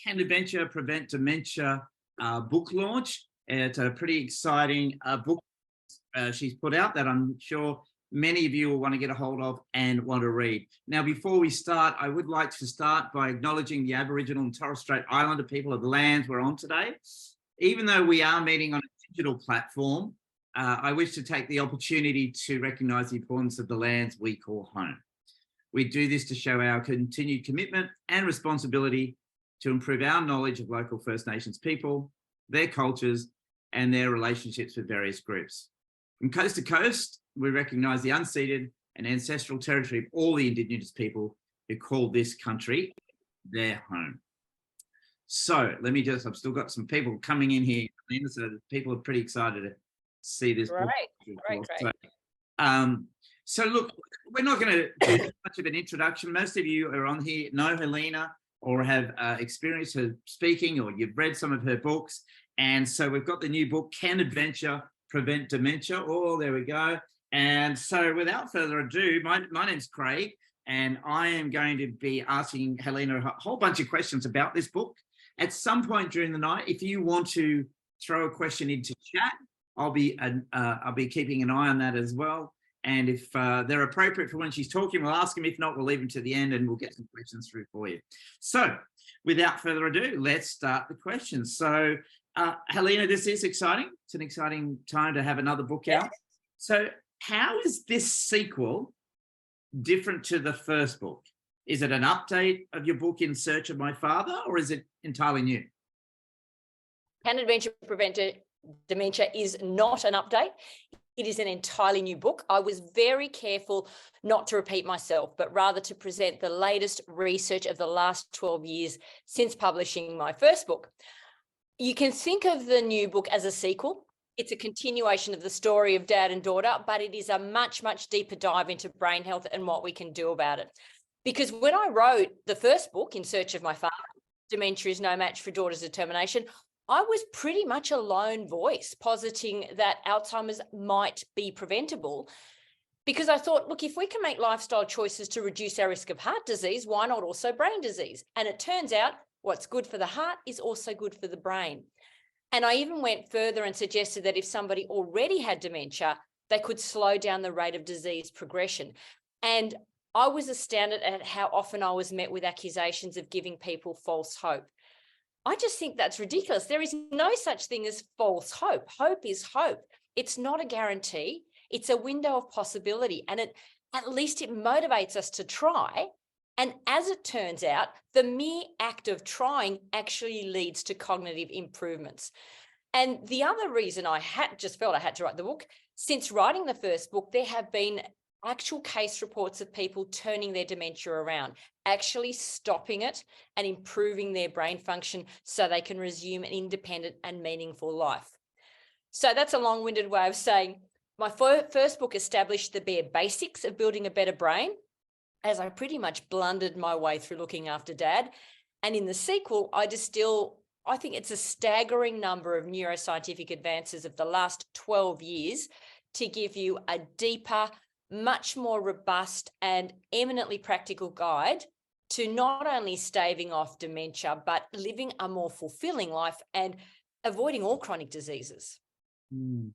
Can Adventure Prevent Dementia book launch. It's a pretty exciting book she's put out that I'm sure many of you will want to get a hold of and want to read. Now, before we start, I would like to start by acknowledging the Aboriginal and Torres Strait Islander people of the lands we're on today. Even though we are meeting on a digital platform, I wish to take the opportunity to recognise the importance of the lands we call home. We do this to show our continued commitment and responsibility to improve our knowledge of local First Nations people, their cultures, and their relationships with various groups. From coast to coast, we recognise the unceded and ancestral territory of all the Indigenous people who call this country their home. So let me just, I've still got some people coming in here, so people are pretty excited to see this book. Great. So look, we're not going to do much of an introduction. Most of you are on here know Helena or have experienced her speaking, or you've read some of her books. And so we've got the new book, Can Adventure Prevent Dementia? Oh, there we go. And so without further ado, my name's Craig, and I am going to be asking Helena a whole bunch of questions about this book. At some point during the night, if you want to throw a question into chat, I'll be keeping an eye on that as well. And if they're appropriate for when she's talking, we'll ask them. If not, we'll leave them to the end and we'll get some questions through for you. So without further ado, let's start the questions. So Helena, this is exciting. It's an exciting time to have another book out. So how is this sequel different to the first book? Is it an update of your book In Search of My Father, or is it entirely new? Can Adventure Prevent Dementia is not an update. It is an entirely new book. I was very careful not to repeat myself, but rather to present the latest research of the last 12 years since publishing my first book. You can think of the new book as a sequel. It's a continuation of the story of dad and daughter, but it is a much, much deeper dive into brain health and what we can do about it. Because when I wrote the first book, In Search of My Father, Dementia is No Match for Daughter's Determination, I was pretty much a lone voice positing that Alzheimer's might be preventable, because I thought, look, if we can make lifestyle choices to reduce our risk of heart disease, why not also brain disease? And it turns out what's good for the heart is also good for the brain. And I even went further and suggested that if somebody already had dementia, they could slow down the rate of disease progression. And I was astounded at how often I was met with accusations of giving people false hope. I just think that's ridiculous. There is no such thing as false hope. Hope is hope. It's not a guarantee. It's a window of possibility. And at least it motivates us to try. And as it turns out, the mere act of trying actually leads to cognitive improvements. And the other reason I just felt I had to write the book, since writing the first book, there have been actual case reports of people turning their dementia around, actually stopping it and improving their brain function so they can resume an independent and meaningful life. So that's a long-winded way of saying my first book established the bare basics of building a better brain, as I pretty much blundered my way through looking after dad. And in the sequel, I think it's a staggering number of neuroscientific advances of the last 12 years to give you a deeper, much more robust and eminently practical guide to not only staving off dementia, but living a more fulfilling life and avoiding all chronic diseases. And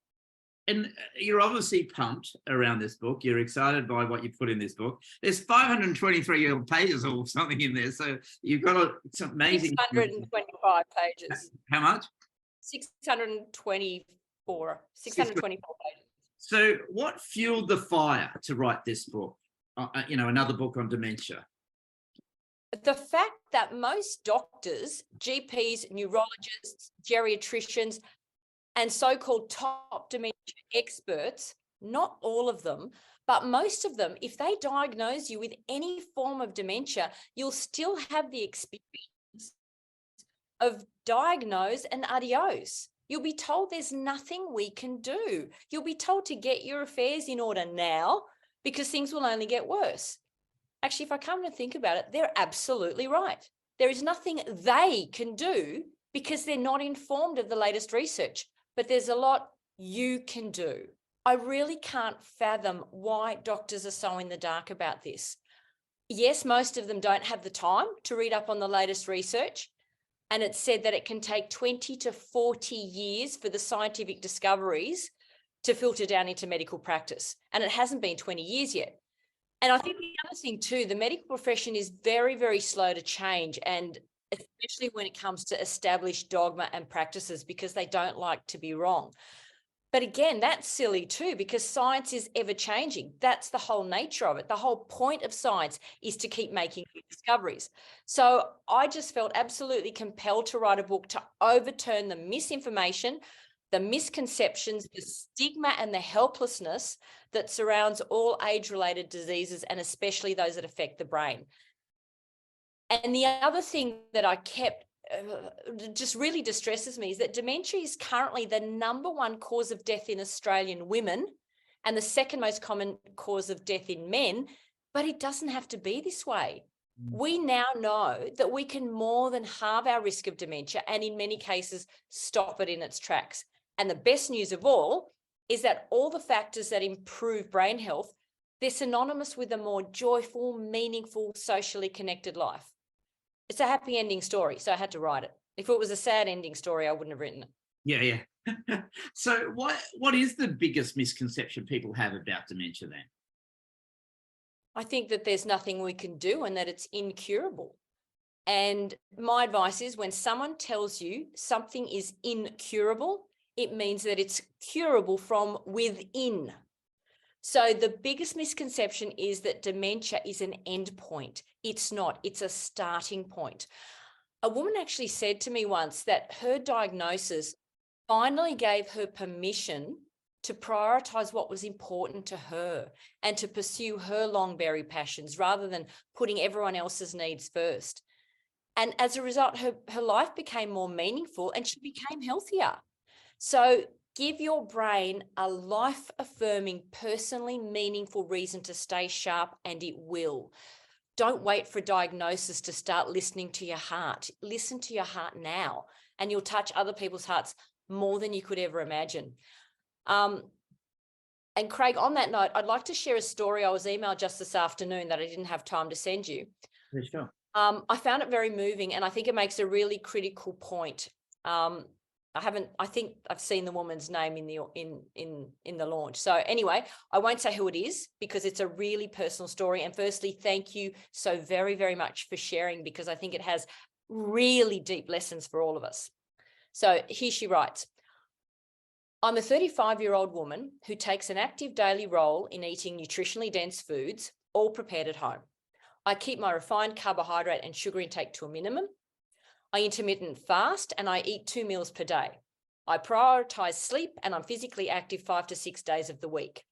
you're obviously pumped around this book. You're excited by what you put in this book. There's 523 pages or something in there. So you've got some amazing... 625 pages. How much? 624 pages. So what fueled the fire to write this book? Another book on dementia? The fact that most doctors, GPs, neurologists, geriatricians, and so-called top dementia experts, not all of them, but most of them, if they diagnose you with any form of dementia, you'll still have the experience of diagnose and adios. You'll be told there's nothing we can do. You'll be told to get your affairs in order now because things will only get worse. Actually, if I come to think about it, they're absolutely right. There is nothing they can do because they're not informed of the latest research, but there's a lot you can do. I really can't fathom why doctors are so in the dark about this. Yes, most of them don't have the time to read up on the latest research, And it said that it can take 20 to 40 years for the scientific discoveries to filter down into medical practice. And it hasn't been 20 years yet. And I think the other thing too, the medical profession is very, very slow to change, and especially when it comes to established dogma and practices, because they don't like to be wrong. But again, that's silly too, because science is ever changing. That's the whole nature of it. The whole point of science is to keep making new discoveries. So I just felt absolutely compelled to write a book to overturn the misinformation, the misconceptions, the stigma, and the helplessness that surrounds all age-related diseases, and especially those that affect the brain. And the other thing that I kept just really distresses me is that dementia is currently the #1 cause of death in Australian women and the second most common cause of death in men, but it doesn't have to be this way. We now know that we can more than halve our risk of dementia, and in many cases stop it in its tracks. And the best news of all is that all the factors that improve brain health, they're synonymous with a more joyful, meaningful, socially connected life. It's a happy ending story, so I had to write it. If it was a sad ending story, I wouldn't have written it. Yeah. So what is the biggest misconception people have about dementia then? I think that there's nothing we can do and that it's incurable. And my advice is, when someone tells you something is incurable, it means that it's curable from within. So the biggest misconception is that dementia is an end point. It's not, it's a starting point. A woman actually said to me once that her diagnosis finally gave her permission to prioritize what was important to her and to pursue her long buried passions rather than putting everyone else's needs first. And as a result, her life became more meaningful and she became healthier. So give your brain a life-affirming, personally meaningful reason to stay sharp, and it will. Don't wait for a diagnosis to start listening to your heart. Listen to your heart now, and you'll touch other people's hearts more than you could ever imagine. And Craig, on that note, I'd like to share a story I was emailed just this afternoon that I didn't have time to send you. Yeah, sure. I found it very moving, and I think it makes a really critical point. I think I've seen the woman's name in the launch. So anyway, I won't say who it is because it's a really personal story. And firstly, thank you so very, very much for sharing, because I think it has really deep lessons for all of us. So here she writes, I'm a 35-year-old woman who takes an active daily role in eating nutritionally dense foods, all prepared at home. I keep my refined carbohydrate and sugar intake to a minimum. I intermittent fast and I eat 2 meals per day. I prioritize sleep and I'm physically active 5 to 6 days of the week.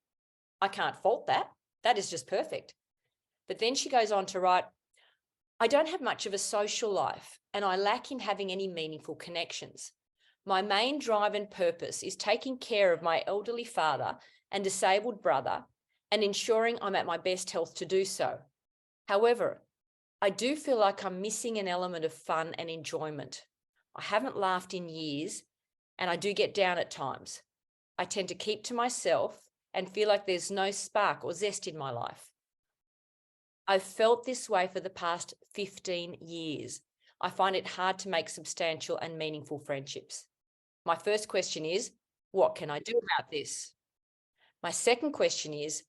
I can't fault that. That is just perfect. But then she goes on to write, I don't have much of a social life and I lack in having any meaningful connections. My main drive and purpose is taking care of my elderly father and disabled brother and ensuring I'm at my best health to do so. However, I do feel like I'm missing an element of fun and enjoyment. I haven't laughed in years, and I do get down at times. I tend to keep to myself and feel like there's no spark or zest in my life. I've felt this way for the past 15 years. I find it hard to make substantial and meaningful friendships. My first question is, what can I do about this? My second question is,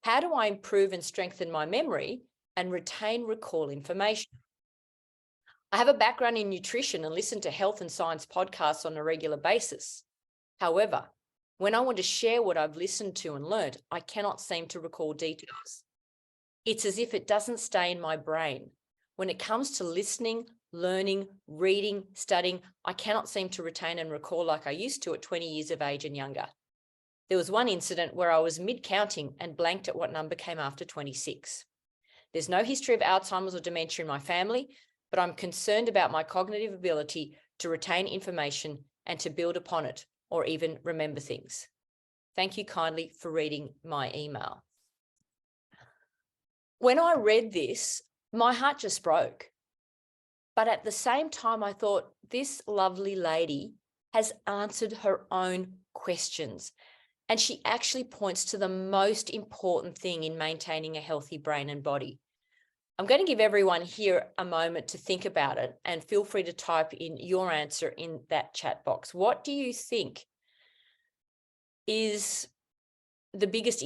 how do I improve and strengthen my memory and recall information? I have a background in nutrition and listen to health and science podcasts on a regular basis. However, when I want to share what I've listened to and learned, I cannot seem to recall details. It's as if it doesn't stay in my brain. When it comes to listening, learning, reading, studying, I cannot seem to retain and recall like I used to at 20 years of age and younger. There was one incident where I was mid-counting and blanked at what number came after 26. There's no history of Alzheimer's or dementia in my family, but I'm concerned about my cognitive ability to retain information and to build upon it, or even remember things. Thank you kindly for reading my email. When I read this, my heart just broke. But at the same time, I thought, this lovely lady has answered her own questions. And she actually points to the most important thing in maintaining a healthy brain and body. I'm going to give everyone here a moment to think about it, and feel free to type in your answer in that chat box. What do you think is the biggest,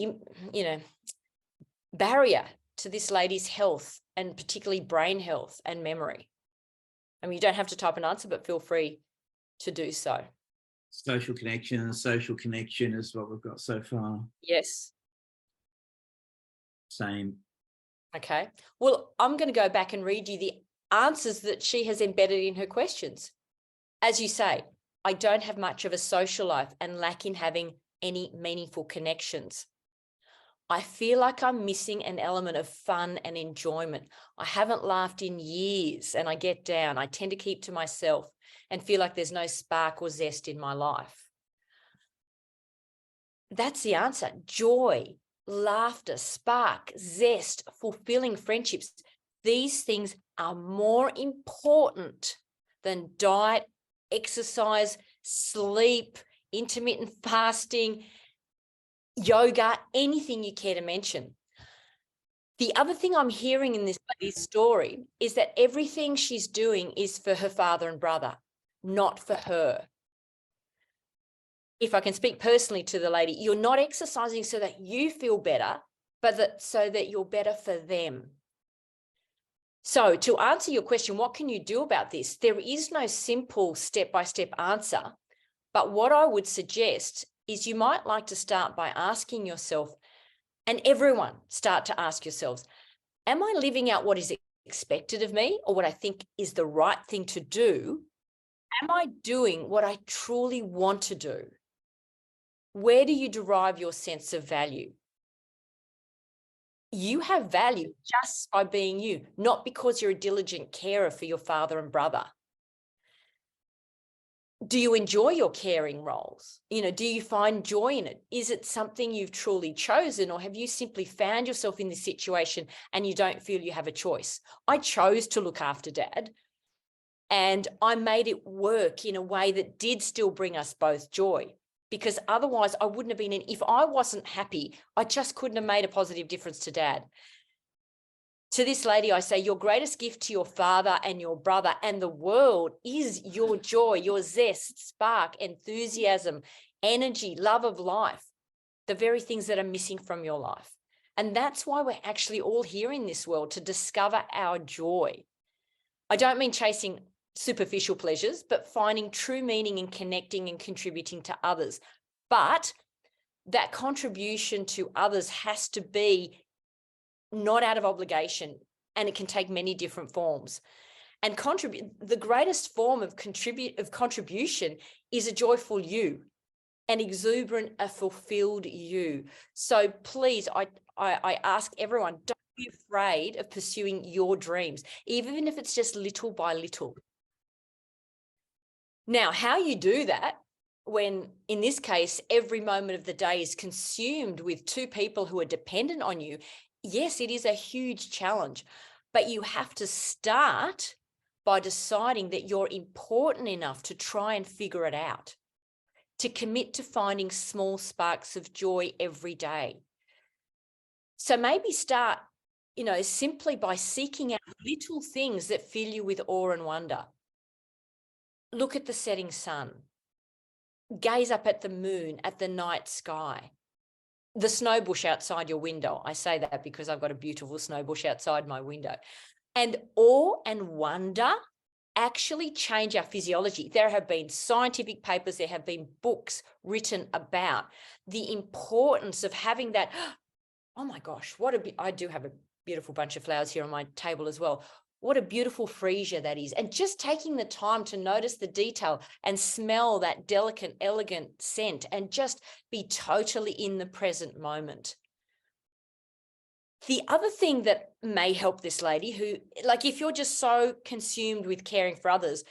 barrier to this lady's health, and particularly brain health and memory? I mean, you don't have to type an answer, but feel free to do so. Social connection is what we've got so far. Yes. Same. Okay. Well, I'm going to go back and read you the answers that she has embedded in her questions. As you say, I don't have much of a social life and lack in having any meaningful connections. I feel like I'm missing an element of fun and enjoyment. I haven't laughed in years and I get down. I tend to keep to myself and feel like there's no spark or zest in my life. That's the answer. Joy, laughter, spark, zest, fulfilling friendships. These things are more important than diet, exercise, sleep, intermittent fasting, yoga, anything you care to mention. The other thing I'm hearing in this lady's story is that everything she's doing is for her father and brother, not for her. If I can speak personally to the lady, you're not exercising so that you feel better, but so that you're better for them. So to answer your question, what can you do about this? There is no simple step-by-step answer, but what I would suggest is you might like to start by asking yourself, and everyone start to ask yourselves, am I living out what is expected of me or what I think is the right thing to do? Am I doing what I truly want to do? Where do you derive your sense of value? You have value just by being you, not because you're a diligent carer for your father and brother. Do you enjoy your caring roles? Do you find joy in it? Is it something you've truly chosen, or have you simply found yourself in this situation and you don't feel you have a choice? I chose to look after Dad, and I made it work in a way that did still bring us both joy, because otherwise I wouldn't have been in. If I wasn't happy, I just couldn't have made a positive difference to Dad. To this lady, I say, your greatest gift to your father and your brother and the world is your joy, your zest, spark, enthusiasm, energy, love of life, the very things that are missing from your life. And that's why we're actually all here in this world, to discover our joy. I don't mean chasing superficial pleasures, but finding true meaning in connecting and contributing to others. But that contribution to others has to be not out of obligation, and it can take many different forms. And the greatest form of contribution is a joyful you, an exuberant, a fulfilled you. So please, I ask everyone, don't be afraid of pursuing your dreams, even if it's just little by little. Now, how you do that, when in this case, every moment of the day is consumed with two people who are dependent on you, yes, it is a huge challenge, but you have to start by deciding that you're important enough to try and figure it out, to commit to finding small sparks of joy every day. So maybe start, simply by seeking out little things that fill you with awe and wonder. Look at the setting sun. Gaze up at the moon, at the night sky. The snow bush outside your window. I say that because I've got a beautiful snow bush outside my window. And awe and wonder actually change our physiology. There have been scientific papers, there have been books written about the importance of having that. Oh my gosh, I do have a beautiful bunch of flowers here on my table as well. What a beautiful freesia that is. And just taking the time to notice the detail and smell that delicate, elegant scent and just be totally in the present moment. The other thing that may help this lady who, if you're just so consumed with caring for others,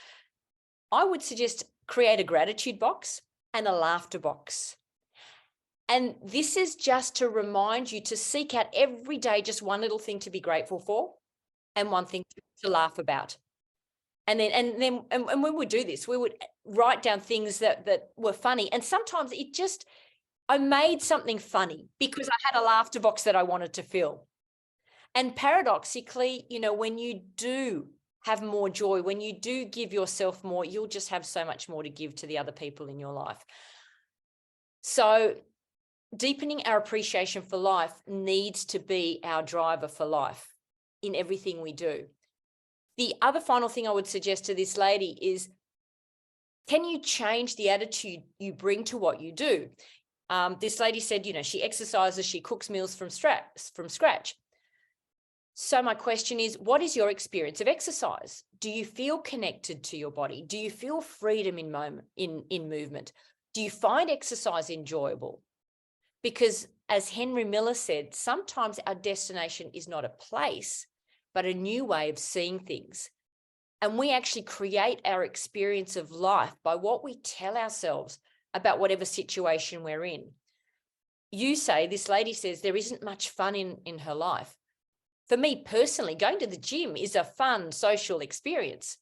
I would suggest create a gratitude box and a laughter box. And this is just to remind you to seek out every day just one little thing to be grateful for and one thing to laugh about. And when we do this, we would write down things that were funny. And sometimes I made something funny because I had a laughter box that I wanted to fill. And paradoxically, when you do have more joy, when you do give yourself more, you'll just have so much more to give to the other people in your life. So deepening our appreciation for life needs to be our driver for life in everything we do. The other final thing I would suggest to this lady is, can you change the attitude you bring to what you do? This lady said, she exercises, she cooks meals from scratch. So my question is, what is your experience of exercise? Do you feel connected to your body? Do you feel freedom in movement? Do you find exercise enjoyable? Because as Henry Miller said, sometimes our destination is not a place, but a new way of seeing things. And we actually create our experience of life by what we tell ourselves about whatever situation we're in. This lady says there isn't much fun in her life. For me personally, going to the gym is a fun social experience.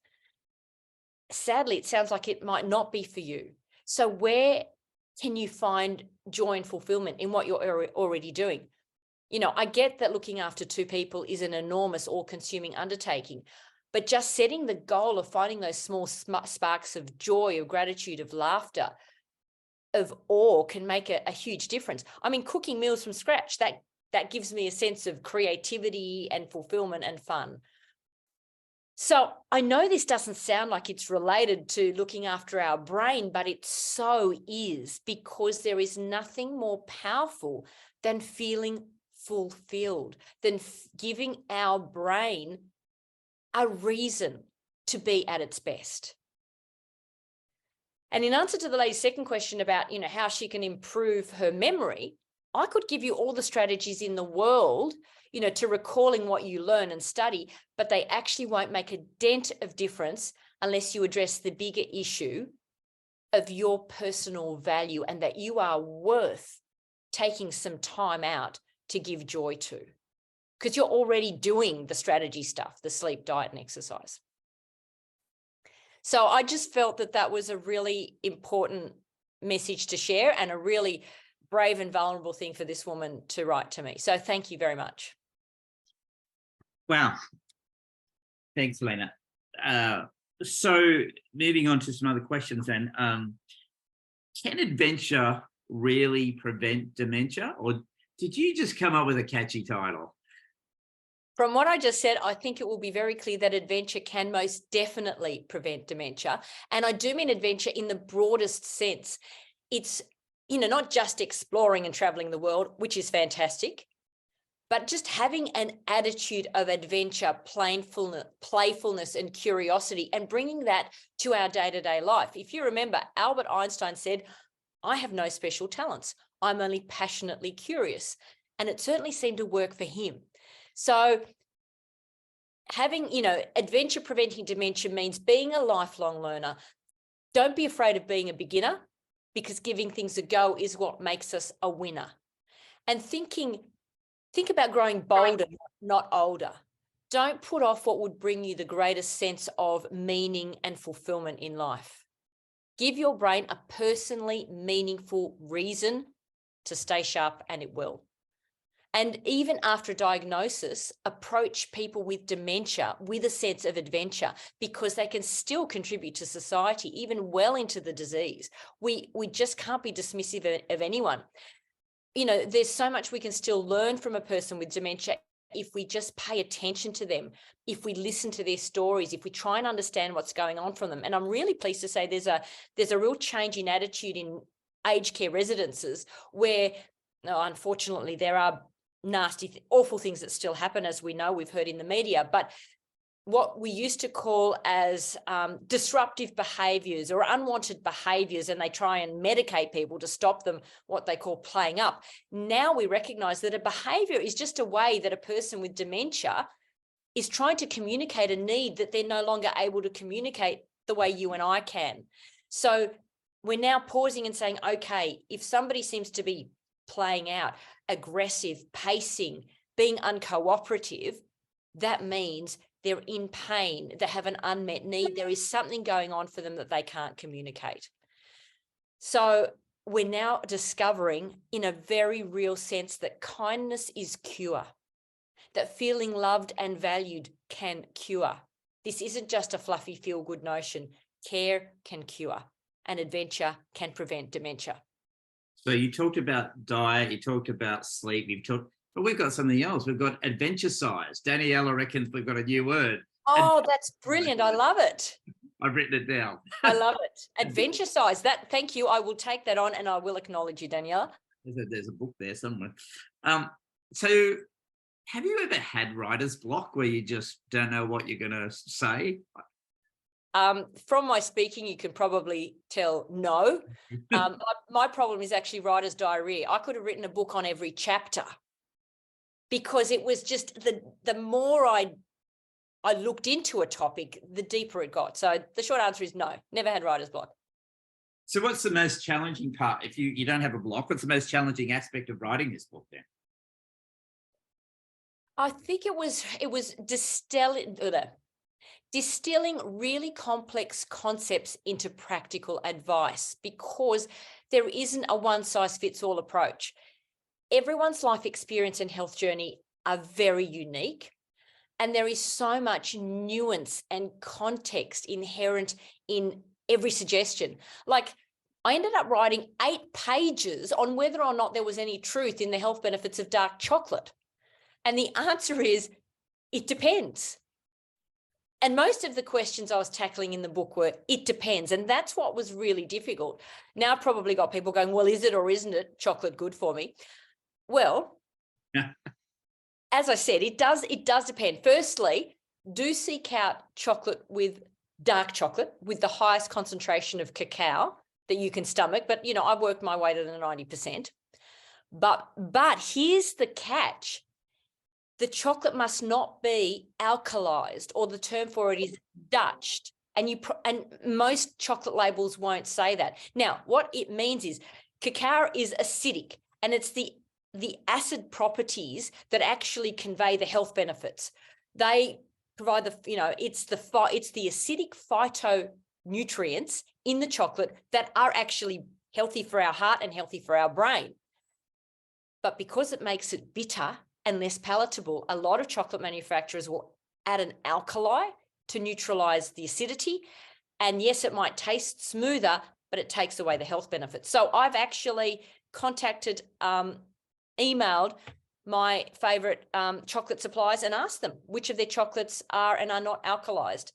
Sadly, it sounds like it might not be for you. So where can you find joy and fulfillment in what you're already doing? I get that looking after two people is an enormous, all-consuming undertaking, but just setting the goal of finding those small sparks of joy, of gratitude, of laughter, of awe can make a huge difference. I mean, cooking meals from scratch, that gives me a sense of creativity and fulfillment and fun. So I know this doesn't sound like it's related to looking after our brain, but it so is, because there is nothing more powerful than feeling fulfilled, than giving our brain a reason to be at its best. And in answer to the lady's second question about, how she can improve her memory, I could give you all the strategies in the world, to recalling what you learn and study, but they actually won't make a dent of difference unless you address the bigger issue of your personal value and that you are worth taking some time out to give joy to, because you're already doing the strategy stuff, the sleep, diet, and exercise. So I just felt that was a really important message to share and a really brave and vulnerable thing for this woman to write to me. So thank you very much. Wow. Thanks, Helena. So moving on to some other questions then. Can adventure really prevent dementia, or did you just come up with a catchy title? From what I just said, I think it will be very clear that adventure can most definitely prevent dementia. And I do mean adventure in the broadest sense. It's, not just exploring and traveling the world, which is fantastic, but just having an attitude of adventure, playfulness, and curiosity, and bringing that to our day-to-day life. If you remember, Albert Einstein said, "I have no special talents. I'm only passionately curious." And it certainly seemed to work for him. So having, adventure preventing dementia means being a lifelong learner. Don't be afraid of being a beginner, because giving things a go is what makes us a winner. And think about growing bolder, not older. Don't put off what would bring you the greatest sense of meaning and fulfillment in life. Give your brain a personally meaningful reason to stay sharp, and it will. And even after diagnosis, approach people with dementia with a sense of adventure, because they can still contribute to society, even well into the disease. We just can't be dismissive of anyone. There's so much we can still learn from a person with dementia if we just pay attention to them, if we listen to their stories, if we try and understand what's going on from them. And I'm really pleased to say there's a real change in attitude in aged care residences where, unfortunately, there are nasty, awful things that still happen, as we know, we've heard in the media, but what we used to call as disruptive behaviors or unwanted behaviors, and they try and medicate people to stop them, what they call playing up. Now we recognize that a behavior is just a way that a person with dementia is trying to communicate a need that they're no longer able to communicate the way you and I can. So we're now pausing and saying, okay, if somebody seems to be playing out, aggressive, pacing, being uncooperative, that means they're in pain, they have an unmet need, there is something going on for them that they can't communicate. So we're now discovering in a very real sense that kindness is cure. that feeling loved and valued can cure. This isn't just a fluffy feel-good notion. Care can cure, and adventure can prevent dementia. So you talked about diet, you talked about sleep, but we've got something else. We've got adventure size. Daniela reckons we've got a new word. Oh, that's brilliant. I love it. I've written it down. I love it. Adventure size. Thank you. I will take that on and I will acknowledge you, Daniela. There's a book there somewhere. So have you ever had writer's block where you just don't know what you're going to say? From my speaking, you can probably tell no. My problem is actually writer's diarrhea. I could have written a book on every chapter because it was just the more I looked into a topic, the deeper it got. So the short answer is no, never had writer's block. So what's the most challenging part? If you don't have a block, what's the most challenging aspect of writing this book then? I think it was distilling really complex concepts into practical advice, because there isn't a one-size-fits-all approach. Everyone's life experience and health journey are very unique, and there is so much nuance and context inherent in every suggestion. Like, I ended up writing 8 pages on whether or not there was any truth in the health benefits of dark chocolate. And the answer is, it depends. And most of the questions I was tackling in the book were, it depends. And that's what was really difficult. Now I've probably got people going, well, is it or isn't it chocolate good for me? Well, as I said, it does depend. Firstly, do seek out dark chocolate with the highest concentration of cacao that you can stomach. But, I've worked my way to the 90%. But here's the catch. The chocolate must not be alkalized, or the term for it is Dutched. And most chocolate labels won't say that. Now, what it means is cacao is acidic, and it's the acid properties that actually convey the health benefits. They provide it's the acidic phytonutrients in the chocolate that are actually healthy for our heart and healthy for our brain. But because it makes it bitter and less palatable, a lot of chocolate manufacturers will add an alkali to neutralize the acidity. And yes, it might taste smoother, but it takes away the health benefits. So I've actually contacted, emailed my favorite chocolate suppliers and asked them which of their chocolates are and are not alkalized.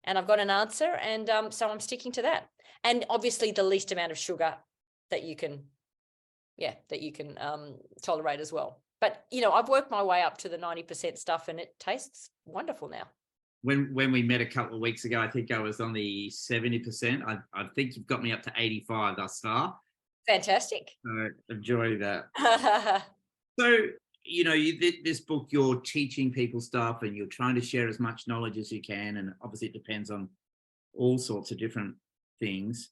And I've got an answer, and so I'm sticking to that. And obviously the least amount of sugar that you can tolerate as well. But, I've worked my way up to the 90% stuff, and it tastes wonderful now. When we met a couple of weeks ago, I think I was on the 70%. I think you've got me up to 85 thus far. Fantastic. So enjoy that. So, this book, you're teaching people stuff and you're trying to share as much knowledge as you can. And obviously it depends on all sorts of different things.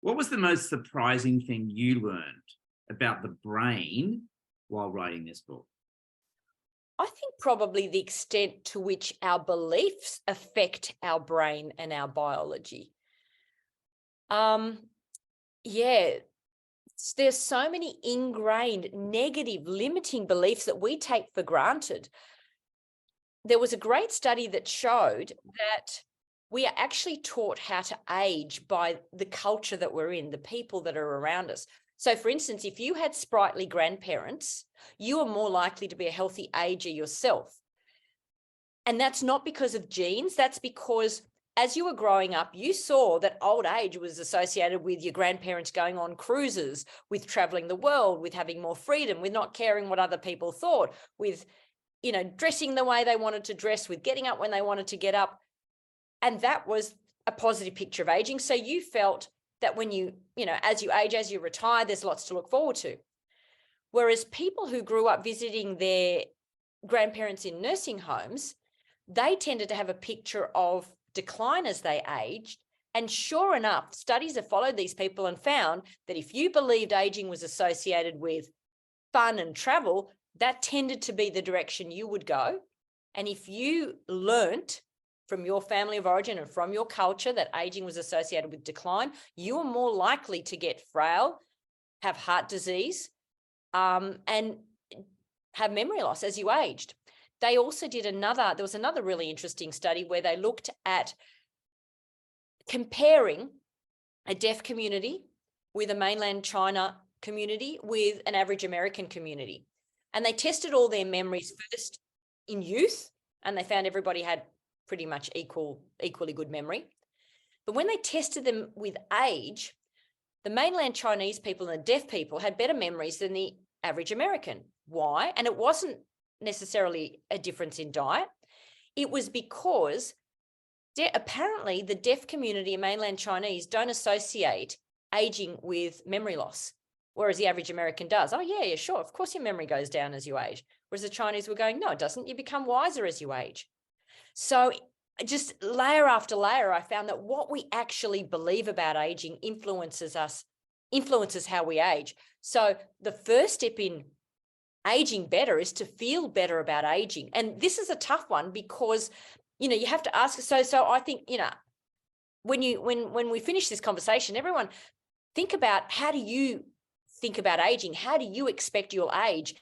What was the most surprising thing you learned about the brain while writing this book? I think probably the extent to which our beliefs affect our brain and our biology. There's so many ingrained negative limiting beliefs that we take for granted. There was a great study that showed that we are actually taught how to age by the culture that we're in, the people that are around us. So, for instance, if you had sprightly grandparents, you are more likely to be a healthy ager yourself. And that's not because of genes. That's because as you were growing up, you saw that old age was associated with your grandparents going on cruises, with traveling the world, with having more freedom, with not caring what other people thought, with, dressing the way they wanted to dress, with getting up when they wanted to get up. And that was a positive picture of aging. So you felt that when as you age, as you retire, there's lots to look forward to. Whereas people who grew up visiting their grandparents in nursing homes, they tended to have a picture of decline as they aged. And sure enough, studies have followed these people and found that if you believed aging was associated with fun and travel, that tended to be the direction you would go. And if you learnt from your family of origin and from your culture that aging was associated with decline, you are more likely to get frail, have heart disease, and have memory loss as you aged. they also did there was another really interesting study where they looked at comparing a deaf community with a mainland China community with an average American community. And they tested all their memories first in youth, and they found everybody had pretty much equally good memory. But when they tested them with age, the mainland Chinese people and the deaf people had better memories than the average American. Why? And it wasn't necessarily a difference in diet. It was because apparently the deaf community and mainland Chinese don't associate aging with memory loss, whereas the average American does. Oh, yeah, sure. Of course your memory goes down as you age. Whereas the Chinese were going, no, it doesn't. You become wiser as you age. So just layer after layer, I found that what we actually believe about aging influences how we age. So the first step in aging better is to feel better about aging. And this is a tough one because, you have to ask. So I think, when we finish this conversation, everyone think about, how do you think about aging? How do you expect you'll age?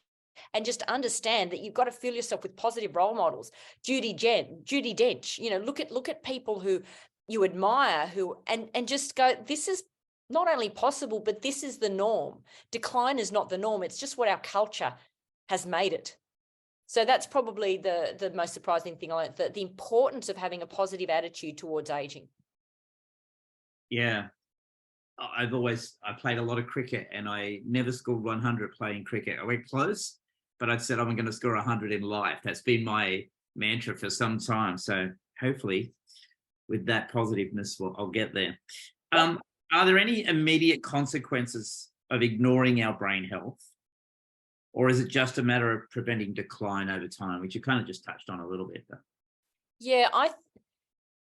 And just understand that you've got to fill yourself with positive role models. Judi Dench, look at people who you admire, and just go, this is not only possible, but this is the norm. Decline is not the norm. It's just what our culture has made it. So that's probably the most surprising thing I learned, the importance of having a positive attitude towards aging. Yeah. I played a lot of cricket, and I never scored 100 playing cricket. I went close, but I said I'm going to score 100 in life. That's been my mantra for some time. So hopefully with that positiveness, I'll get there. Are there any immediate consequences of ignoring our brain health? Or is it just a matter of preventing decline over time, which you kind of just touched on a little bit? Yeah,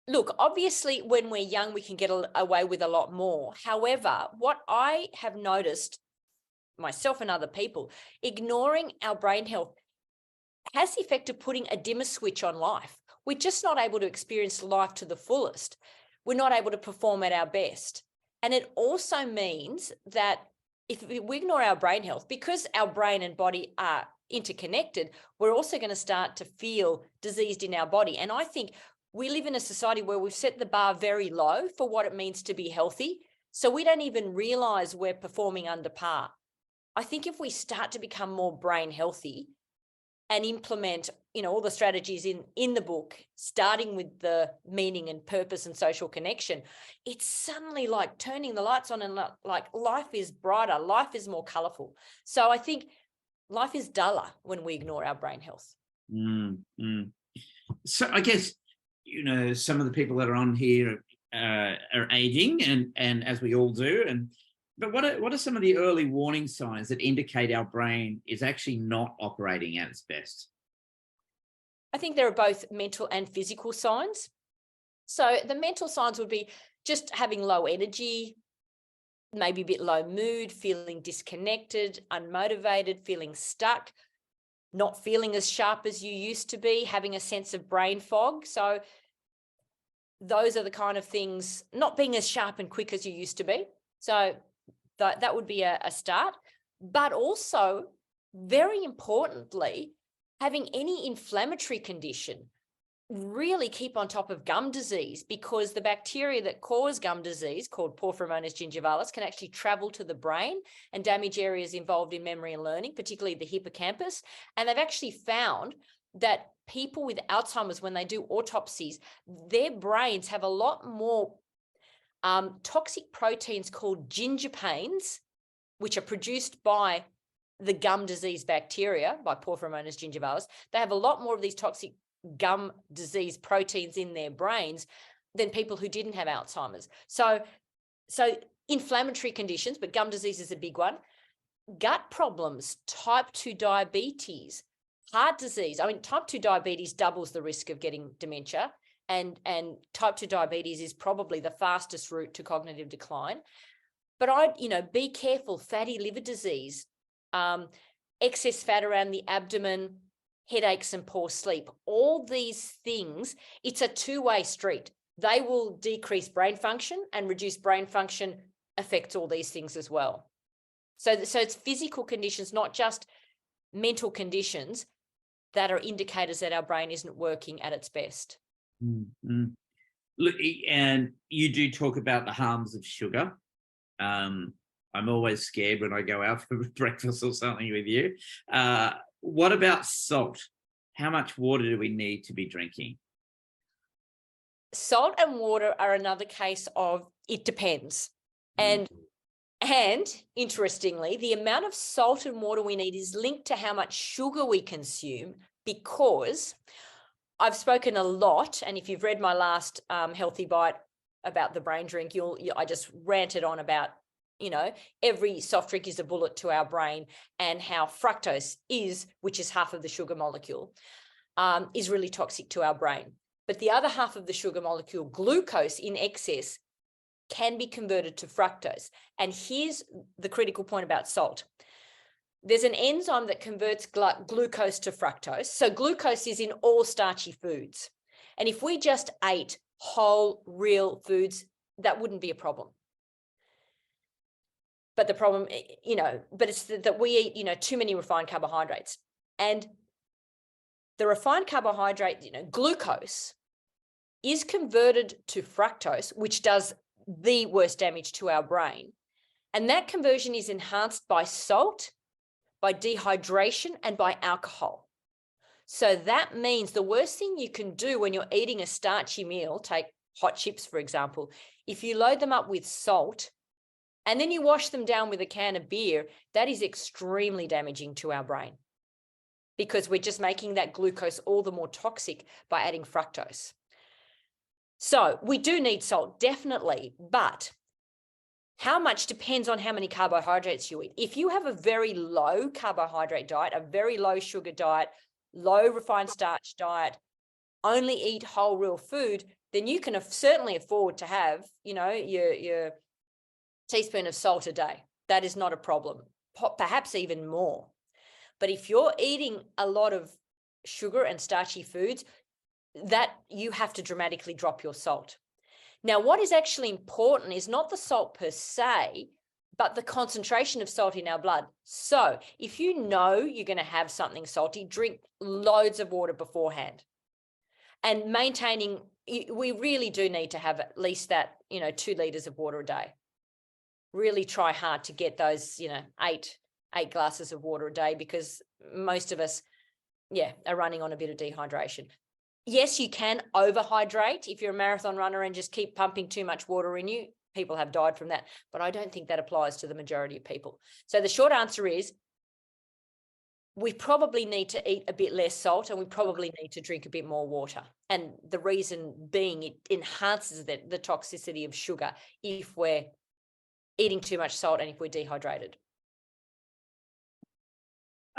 look, obviously, when we're young, we can get away with a lot more. However, what I have noticed, myself and other people, ignoring our brain health has the effect of putting a dimmer switch on life. We're just not able to experience life to the fullest. We're not able to perform at our best. And it also means that if we ignore our brain health, because our brain and body are interconnected, we're also going to start to feel diseased in our body. And I think we live in a society where we've set the bar very low for what it means to be healthy. So we don't even realize we're performing under par. I think if we start to become more brain healthy and implement, all the strategies in the book, starting with the meaning and purpose and social connection, it's suddenly like turning the lights on, and like life is brighter, life is more colorful. So I think life is duller when we ignore our brain health. So I guess, some of the people that are on here are aging, and as we all do. But what are some of the early warning signs that indicate our brain is actually not operating at its best? I think there are both mental and physical signs. So the mental signs would be just having low energy, maybe a bit low mood, feeling disconnected, unmotivated, feeling stuck, not feeling as sharp as you used to be, having a sense of brain fog. So those are the kind of things, not being as sharp and quick as you used to be. So that would be a start. But also, very importantly, having any inflammatory condition, really keep on top of gum disease, because the bacteria that cause gum disease, called Porphyromonas gingivalis, can actually travel to the brain and damage areas involved in memory and learning, particularly the hippocampus. And they've actually found that people with Alzheimer's, when they do autopsies, their brains have a lot more toxic proteins called gingipains, which are produced by the gum disease bacteria, by Porphyromonas gingivalis. They have a lot more of these toxic gum disease proteins in their brains than people who didn't have Alzheimer's. So inflammatory conditions, but gum disease is a big one. Gut problems, type 2 diabetes, heart disease. I mean, type 2 diabetes doubles the risk of getting dementia, and type 2 diabetes is probably the fastest route to cognitive decline. But be careful. Fatty liver disease, excess fat around the abdomen, headaches and poor sleep. All these things, it's a two-way street. They will decrease brain function, and reduced brain function affects all these things as well. So it's physical conditions, not just mental conditions. that are indicators that our brain isn't working at its best. Mm-hmm. Look, and you do talk about the harms of sugar. I'm always scared when I go out for breakfast or something with you. What about salt? How much water do we need to be drinking? Salt and water are another case of it depends. And interestingly, the amount of salt and water we need is linked to how much sugar we consume, because I've spoken a lot, and if you've read my last Healthy Bite about the brain drink, I just ranted on about, every soft drink is a bullet to our brain, and how fructose is, which is half of the sugar molecule, is really toxic to our brain. But the other half of the sugar molecule, glucose in excess, can be converted to fructose. And here's the critical point about salt. There's an enzyme that converts glucose to fructose. So glucose is in all starchy foods. And if we just ate whole, real foods, that wouldn't be a problem. But the problem, it's that we eat, too many refined carbohydrates. And the refined carbohydrate, glucose, is converted to fructose, which does the worst damage to our brain. And that conversion is enhanced by salt, by dehydration, and by alcohol. So that means the worst thing you can do when you're eating a starchy meal, take hot chips, for example, if you load them up with salt and then you wash them down with a can of beer, that is extremely damaging to our brain, because we're just making that glucose all the more toxic by adding fructose. So we do need salt, definitely, but how much depends on how many carbohydrates you eat. If you have a very low carbohydrate diet, a very low sugar diet, low refined starch diet, only eat whole real food, then you can certainly afford to have, your teaspoon of salt a day. That is not a problem, perhaps even more. But if you're eating a lot of sugar and starchy foods, that you have to dramatically drop your salt. Now, what is actually important is not the salt per se, but the concentration of salt in our blood. So if you know you're going to have something salty, drink loads of water beforehand. And maintaining, we really do need to have at least that, 2 liters of water a day. Really try hard to get those, 8 glasses of water a day, because most of us, are running on a bit of dehydration. Yes, you can overhydrate if you're a marathon runner and just keep pumping too much water in you. People have died from that, but I don't think that applies to the majority of people. So the short answer is we probably need to eat a bit less salt, and we probably need to drink a bit more water. And the reason being, it enhances the toxicity of sugar if we're eating too much salt and if we're dehydrated.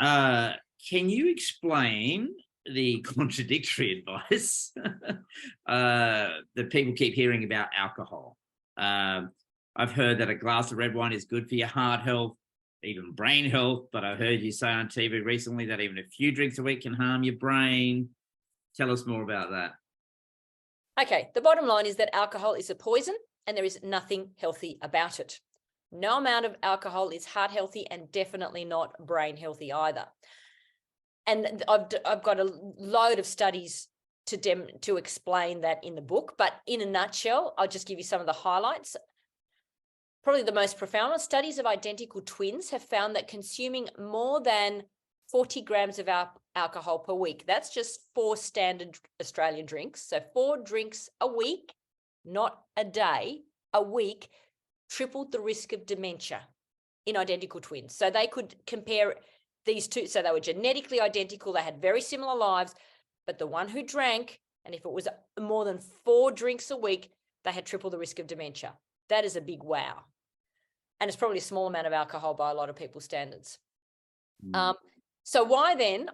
Can you explain the contradictory advice that people keep hearing about alcohol? I've heard that a glass of red wine is good for your heart health, even brain health, but I heard you say on TV recently that even a few drinks a week can harm your brain. Tell us more about that. Okay, the bottom line is that alcohol is a poison and there is nothing healthy about it. No amount of alcohol is heart healthy and definitely not brain healthy either. And I've got a load of studies to explain that in the book, but in a nutshell, I'll just give you some of the highlights. Probably the most profound one, studies of identical twins have found that consuming more than 40 grams of alcohol per week, that's just 4 standard Australian drinks. So 4 drinks a week, not a day, a week, tripled the risk of dementia in identical twins. So they could compare these two. So they were genetically identical. They had very similar lives, but the one who drank, and if it was more than 4 drinks a week, they had triple the risk of dementia. That is a big wow. And it's probably a small amount of alcohol by a lot of people's standards. So why then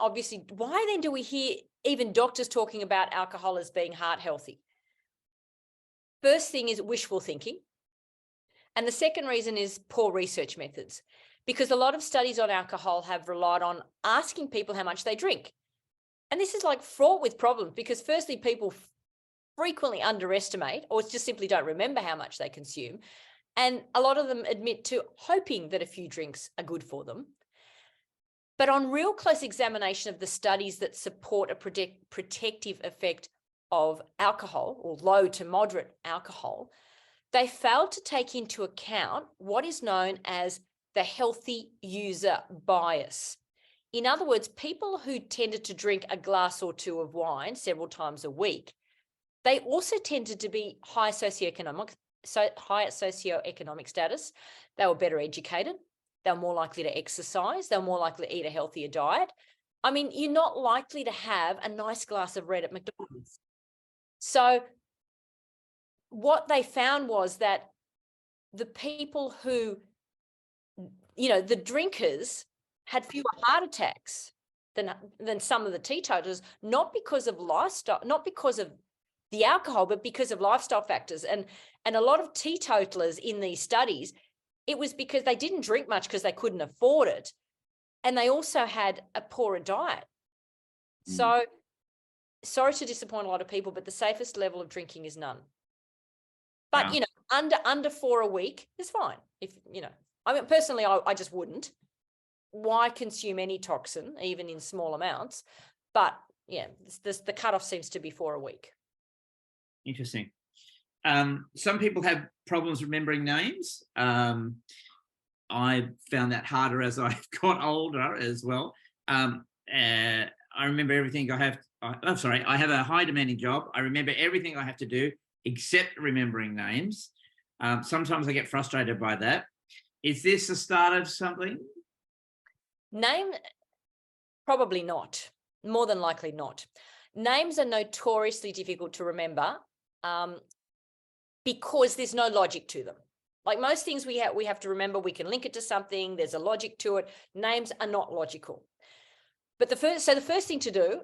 do we hear even doctors talking about alcohol as being heart healthy? First thing is wishful thinking. And the second reason is poor research methods, because a lot of studies on alcohol have relied on asking people how much they drink. And this is like fraught with problems, because firstly, people frequently underestimate or just simply don't remember how much they consume. And a lot of them admit to hoping that a few drinks are good for them. But on real close examination of the studies that support a protective effect of alcohol, or low to moderate alcohol, they failed to take into account what is known as the healthy user bias. In other words, people who tended to drink a glass or two of wine several times a week, they also tended to be high socioeconomic status. They were better educated. They were more likely to exercise. They were more likely to eat a healthier diet. I mean, you're not likely to have a nice glass of red at McDonald's. So what they found was that the people who, the drinkers had fewer heart attacks than some of the teetotalers, not because of lifestyle, not because of the alcohol, but because of lifestyle factors. And a lot of teetotalers in these studies, it was because they didn't drink much because they couldn't afford it. And they also had a poorer diet. So sorry to disappoint a lot of people, but the safest level of drinking is none. But, under 4 a week is fine. If, I mean, personally, I just wouldn't. Why consume any toxin, even in small amounts? But yeah, the cutoff seems to be 4 a week. Interesting. Some people have problems remembering names. I found that harder as I've got older as well. I remember everything I have. I have a high demanding job. I remember everything I have to do except remembering names. Sometimes I get frustrated by that. Is this the start of something? Name, probably not. More than likely not. Names are notoriously difficult to remember because there's no logic to them. Like most things we have to remember, we can link it to something, there's a logic to it. Names are not logical. But the first thing to do,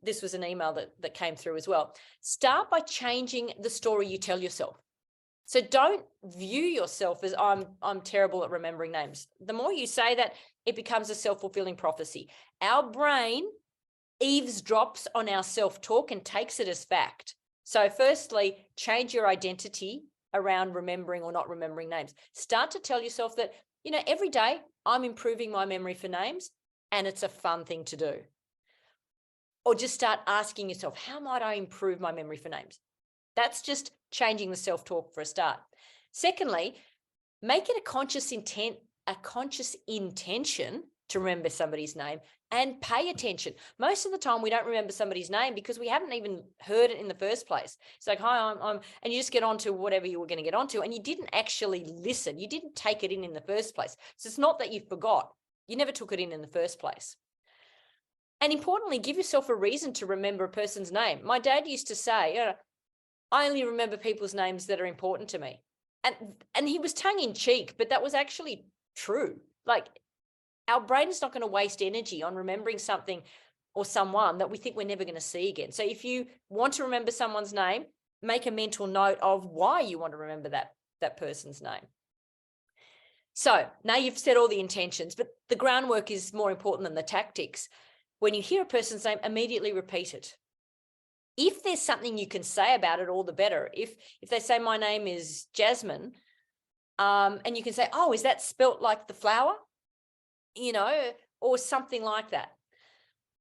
this was an email that came through as well. Start by changing the story you tell yourself. So don't view yourself as I'm terrible at remembering names. The more you say that, it becomes a self-fulfilling prophecy. Our brain eavesdrops on our self-talk and takes it as fact. So firstly, change your identity around remembering or not remembering names. Start to tell yourself that, every day I'm improving my memory for names and it's a fun thing to do. Or just start asking yourself, how might I improve my memory for names? That's just changing the self-talk for a start. Secondly, make it a conscious intention to remember somebody's name and pay attention. Most of the time we don't remember somebody's name because we haven't even heard it in the first place. It's like, hi, I'm, and you just get onto whatever you were going to get onto and you didn't actually listen. You didn't take it in the first place. So it's not that you forgot. You never took it in the first place. And importantly, give yourself a reason to remember a person's name. My dad used to say, I only remember people's names that are important to me. And he was tongue in cheek, but that was actually true. Like, our brain is not going to waste energy on remembering something or someone that we think we're never going to see again. So if you want to remember someone's name, make a mental note of why you want to remember that person's name. So now you've said all the intentions, but the groundwork is more important than the tactics. When you hear a person's name, immediately repeat it. If there's something you can say about it, all the better. If they say, my name is Jasmine, and you can say, oh, is that spelt like the flower? Or something like that.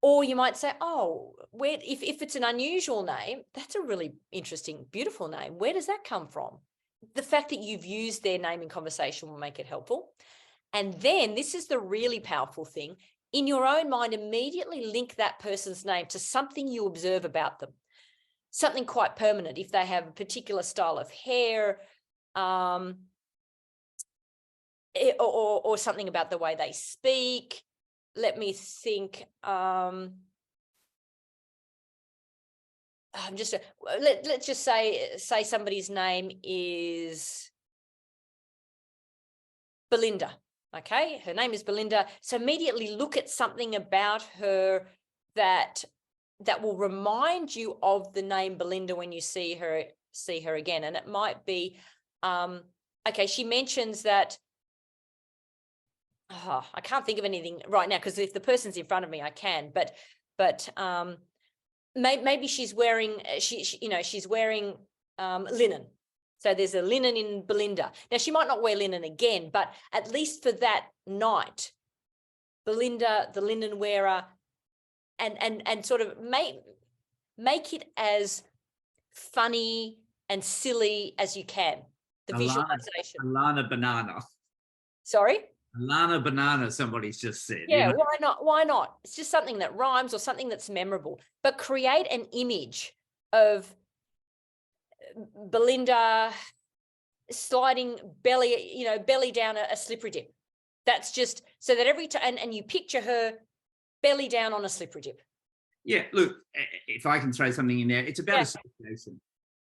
Or you might say, oh, if it's an unusual name, that's a really interesting, beautiful name. Where does that come from? The fact that you've used their name in conversation will make it helpful. And then this is the really powerful thing. In your own mind, immediately link that person's name to something you observe about them. Something quite permanent. If they have a particular style of hair, or something about the way they speak. Let me think. Let's just say somebody's name is Belinda. Okay, her name is Belinda. So immediately look at something about her that will remind you of the name Belinda when you see her again. And it might be, okay, she mentions that. Oh, I can't think of anything right now because if the person's in front of me, I can. But maybe she's wearing she's wearing linen. So there's a linen in Belinda. Now she might not wear linen again, but at least for that night, Belinda, the linen wearer, and sort of make it as funny and silly as you can. The visualization. Alana Banana. Sorry? Alana Banana, somebody's just said. Yeah, why not? Why not? It's just something that rhymes or something that's memorable. But create an image of Belinda sliding belly down a slippery dip. That's just so that every time, and you picture her belly down on a slippery dip. Yeah, look, if I can throw something in there, it's about association.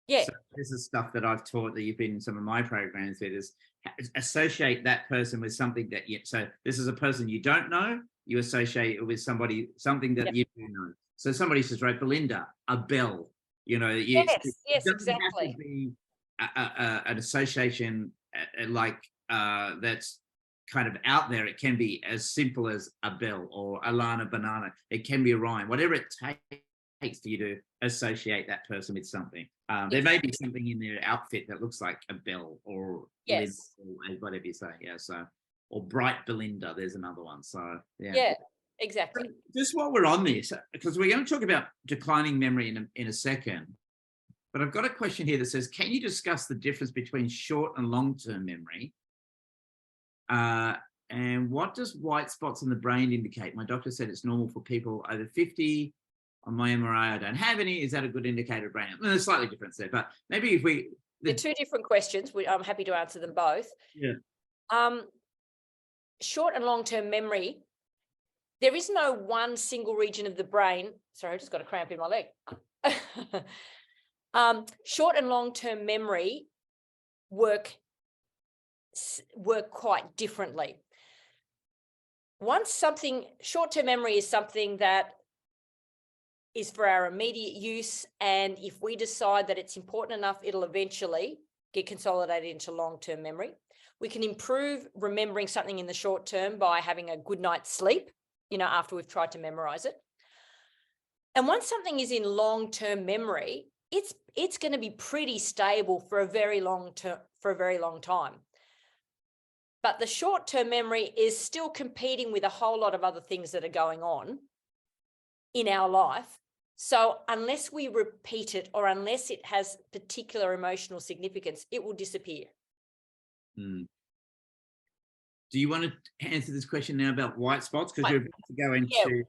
Yeah. So this is stuff that I've taught that you've been in some of my programs with, is associate that person with something that so this is a person you don't know, you associate it with something that you do know. So somebody says, right, Belinda, a bell, Yes, it doesn't exactly. have to be an association that's kind of out there. It can be as simple as a bell or Alana Banana. It can be a rhyme, whatever it takes for you to associate that person with something. There may be something in their outfit that looks like a bell or whatever you say. Yeah. So, or bright Belinda. There's another one. So yeah, exactly. Just while we're on this, because we're going to talk about declining memory in a second, but I've got a question here that says, can you discuss the difference between short and long-term memory? And what does white spots in the brain indicate? My doctor said it's normal for people over 50. On my MRI, I don't have any. Is that a good indicator of brain? Well, there's slightly difference there, but maybe if we... They're two different questions. I'm happy to answer them both. Yeah. Short and long-term memory, there is no one single region of the brain. Sorry, I just got a cramp in my leg. Short and long-term memory work quite differently. Short-term memory is something that is for our immediate use, and if we decide that it's important enough, it'll eventually get consolidated into long-term memory. We can improve remembering something in the short term by having a good night's sleep, after we've tried to memorize it. And once something is in long-term memory, it's going to be pretty stable for a very long time. But the short-term memory is still competing with a whole lot of other things that are going on in our life. So unless we repeat it, or unless it has particular emotional significance, it will disappear. Do you want to answer this question now about white spots? Because you're about to go into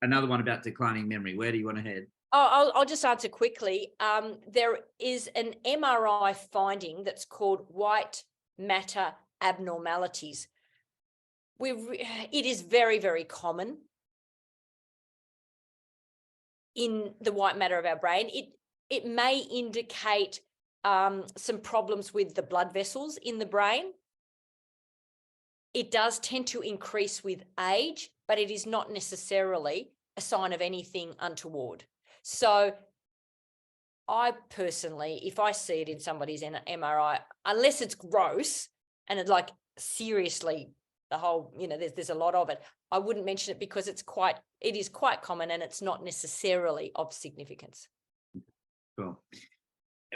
another one about declining memory. Where do you want to head? I'll just answer quickly. There is an MRI finding that's called white matter abnormalities. It is very, very common in the white matter of our brain. It may indicate some problems with the blood vessels in the brain. It does tend to increase with age, but it is not necessarily a sign of anything untoward. So I personally, if I see it in somebody's MRI, unless it's gross and it's like seriously the whole, there's a lot of it, I wouldn't mention it, because it is quite common and it's not necessarily of significance. Cool.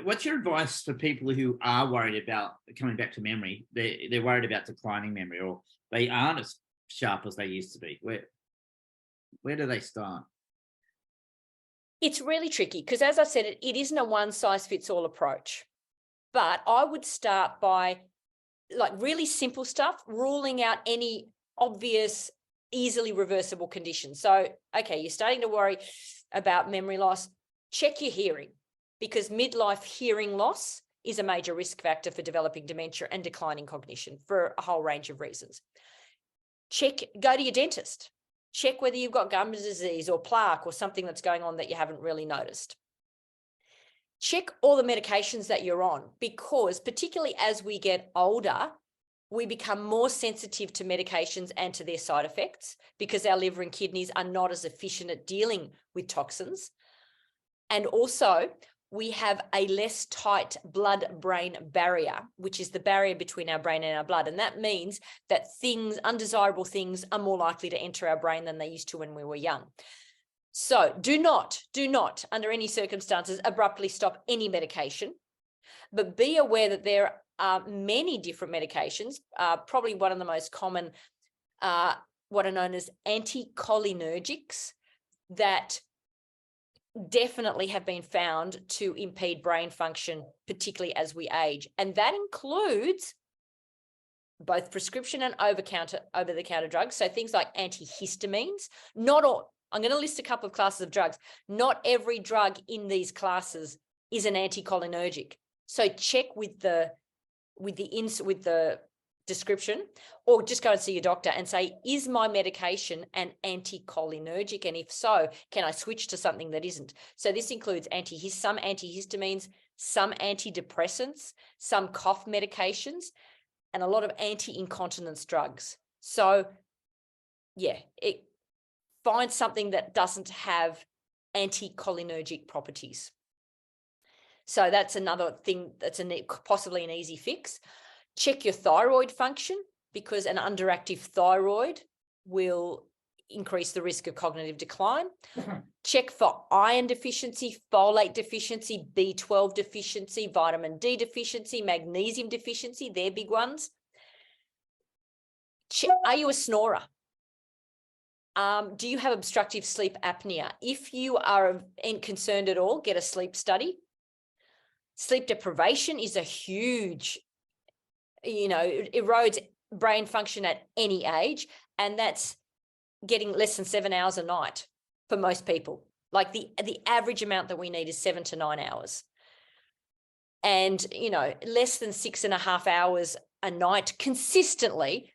What's your advice for people who are worried about coming back to memory? They're worried about declining memory, or they aren't as sharp as they used to be. Where do they start? It's really tricky because, as I said, it isn't a one-size-fits-all approach. But I would start by really simple stuff, ruling out any obvious, easily reversible conditions. So, okay, you're starting to worry about memory loss, check your hearing, because midlife hearing loss is a major risk factor for developing dementia and declining cognition for a whole range of reasons. Go to your dentist. Check whether you've got gum disease or plaque or something that's going on that you haven't really noticed. Check all the medications that you're on, because particularly as we get older, we become more sensitive to medications and to their side effects, because our liver and kidneys are not as efficient at dealing with toxins. And also, we have a less tight blood-brain barrier, which is the barrier between our brain and our blood. And that means that undesirable things are more likely to enter our brain than they used to when we were young. So do not, under any circumstances, abruptly stop any medication, but be aware that there are many different medications. Probably one of the most common what are known as anticholinergics that definitely have been found to impede brain function, particularly as we age. And that includes both prescription and over-the-counter drugs. So things like antihistamines. Not all, I'm going to list a couple of classes of drugs. Not every drug in these classes is an anticholinergic. So check with the description, or just go and see your doctor and say, is my medication an anticholinergic? And if so, can I switch to something that isn't? So this includes some antihistamines, some antidepressants, some cough medications, and a lot of anti-incontinence drugs. So yeah, find something that doesn't have anticholinergic properties. So that's another thing that's possibly an easy fix. Check your thyroid function, because an underactive thyroid will increase the risk of cognitive decline. Check for iron deficiency, folate deficiency, B12 deficiency, vitamin D deficiency, magnesium deficiency. They're big ones. Are you a snorer? Do you have obstructive sleep apnea? If you are concerned at all, get a sleep study. Sleep deprivation is a huge, it erodes brain function at any age, and that's getting less than 7 hours a night for most people. Like the average amount that we need is 7 to 9 hours. And, less than 6.5 hours a night consistently,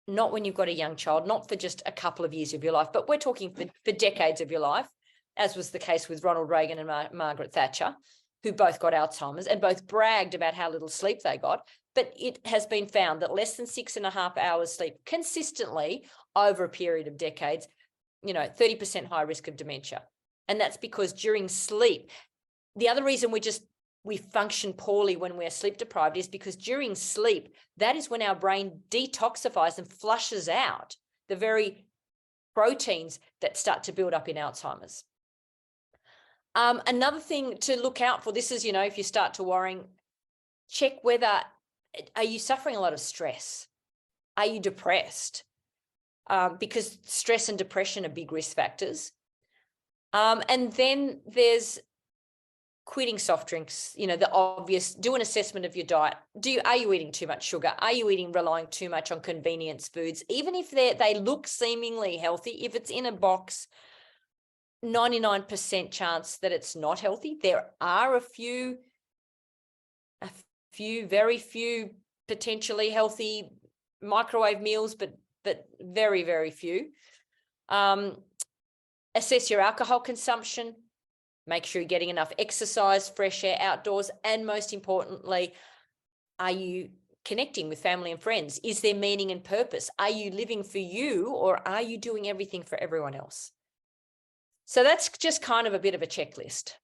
not when you've got a young child, not for just a couple of years of your life, but we're talking for decades of your life, as was the case with Ronald Reagan and Margaret Thatcher, who both got Alzheimer's and both bragged about how little sleep they got. But it has been found that less than 6.5 hours sleep consistently over a period of decades, 30% higher risk of dementia. And that's because during sleep, the other reason we function poorly when we're sleep deprived is because during sleep, that is when our brain detoxifies and flushes out the very proteins that start to build up in Alzheimer's. Another thing to look out for, this is, if you start to worrying, check whether, are you suffering a lot of stress? Are you depressed? Because stress and depression are big risk factors. And then there's quitting soft drinks, the obvious. Do an assessment of your diet. Are you eating too much sugar? Are you relying too much on convenience foods? Even if they look seemingly healthy, if it's in a box, 99% chance that it's not healthy. There are very few potentially healthy microwave meals, but very, very few. Assess your alcohol consumption. Make sure you're getting enough exercise, fresh air outdoors, and most importantly, are you connecting with family and friends? Is there meaning and purpose? Are you living for you, or are you doing everything for everyone else? So that's just kind of a bit of a checklist.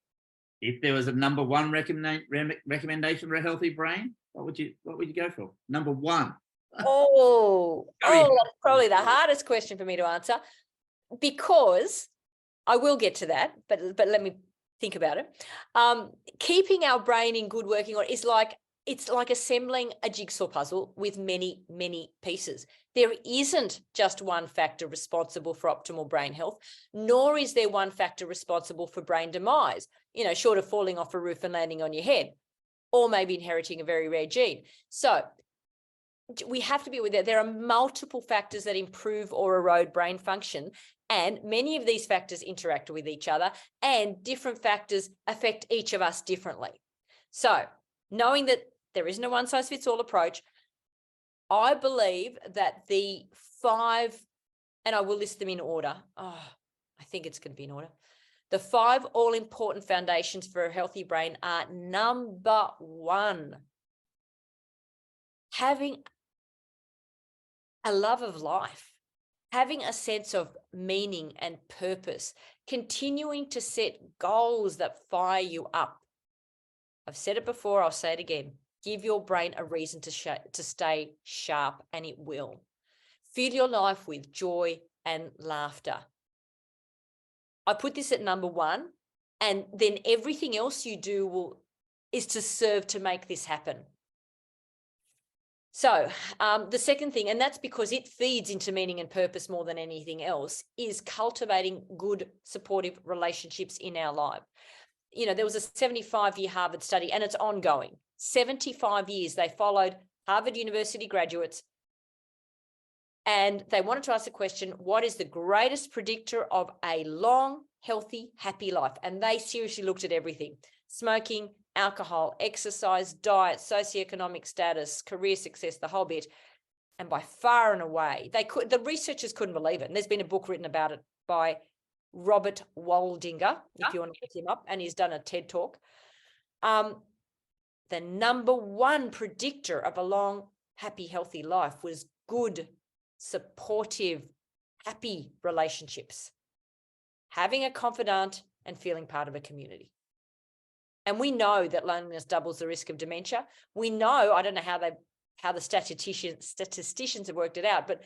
If there was a number one recommendation for a healthy brain, what would you go for? Number one. That's probably the hardest question for me to answer, because I will get to that, but let me think about it. Keeping our brain in good working order is it's like assembling a jigsaw puzzle with many, many pieces. There isn't just one factor responsible for optimal brain health, nor is there one factor responsible for brain demise, short of falling off a roof and landing on your head, or maybe inheriting a very rare gene. So we have to be aware that there are multiple factors that improve or erode brain function, and many of these factors interact with each other, and different factors affect each of us differently. So knowing that there isn't a one-size-fits-all approach, I believe that the 5, and I will list them in order. I think it's going to be in order. The 5 all-important foundations for a healthy brain are: number 1, having a love of life, having a sense of meaning and purpose, continuing to set goals that fire you up. I've said it before, I'll say it again. Give your brain a reason to stay sharp, and it will. Fill your life with joy and laughter. I put this at number 1, and then everything else you do is to serve to make this happen. So the second thing, and that's because it feeds into meaning and purpose more than anything else, is cultivating good supportive relationships in our life. You know, there was a 75-year Harvard study, and it's ongoing. 75 years they followed Harvard University graduates, and they wanted to ask the question, what is the greatest predictor of a long, healthy, happy life? And they seriously looked at everything: smoking, alcohol, exercise, diet, socioeconomic status, career success, the whole bit. And by far and away, the researchers couldn't believe it. And there's been a book written about it by Robert Waldinger, if you want to look him up, and he's done a TED talk. The number one predictor of a long, happy, healthy life was good, supportive, happy relationships, having a confidant and feeling part of a community. And we know that loneliness doubles the risk of dementia. We know, I don't know how the statisticians have worked it out, but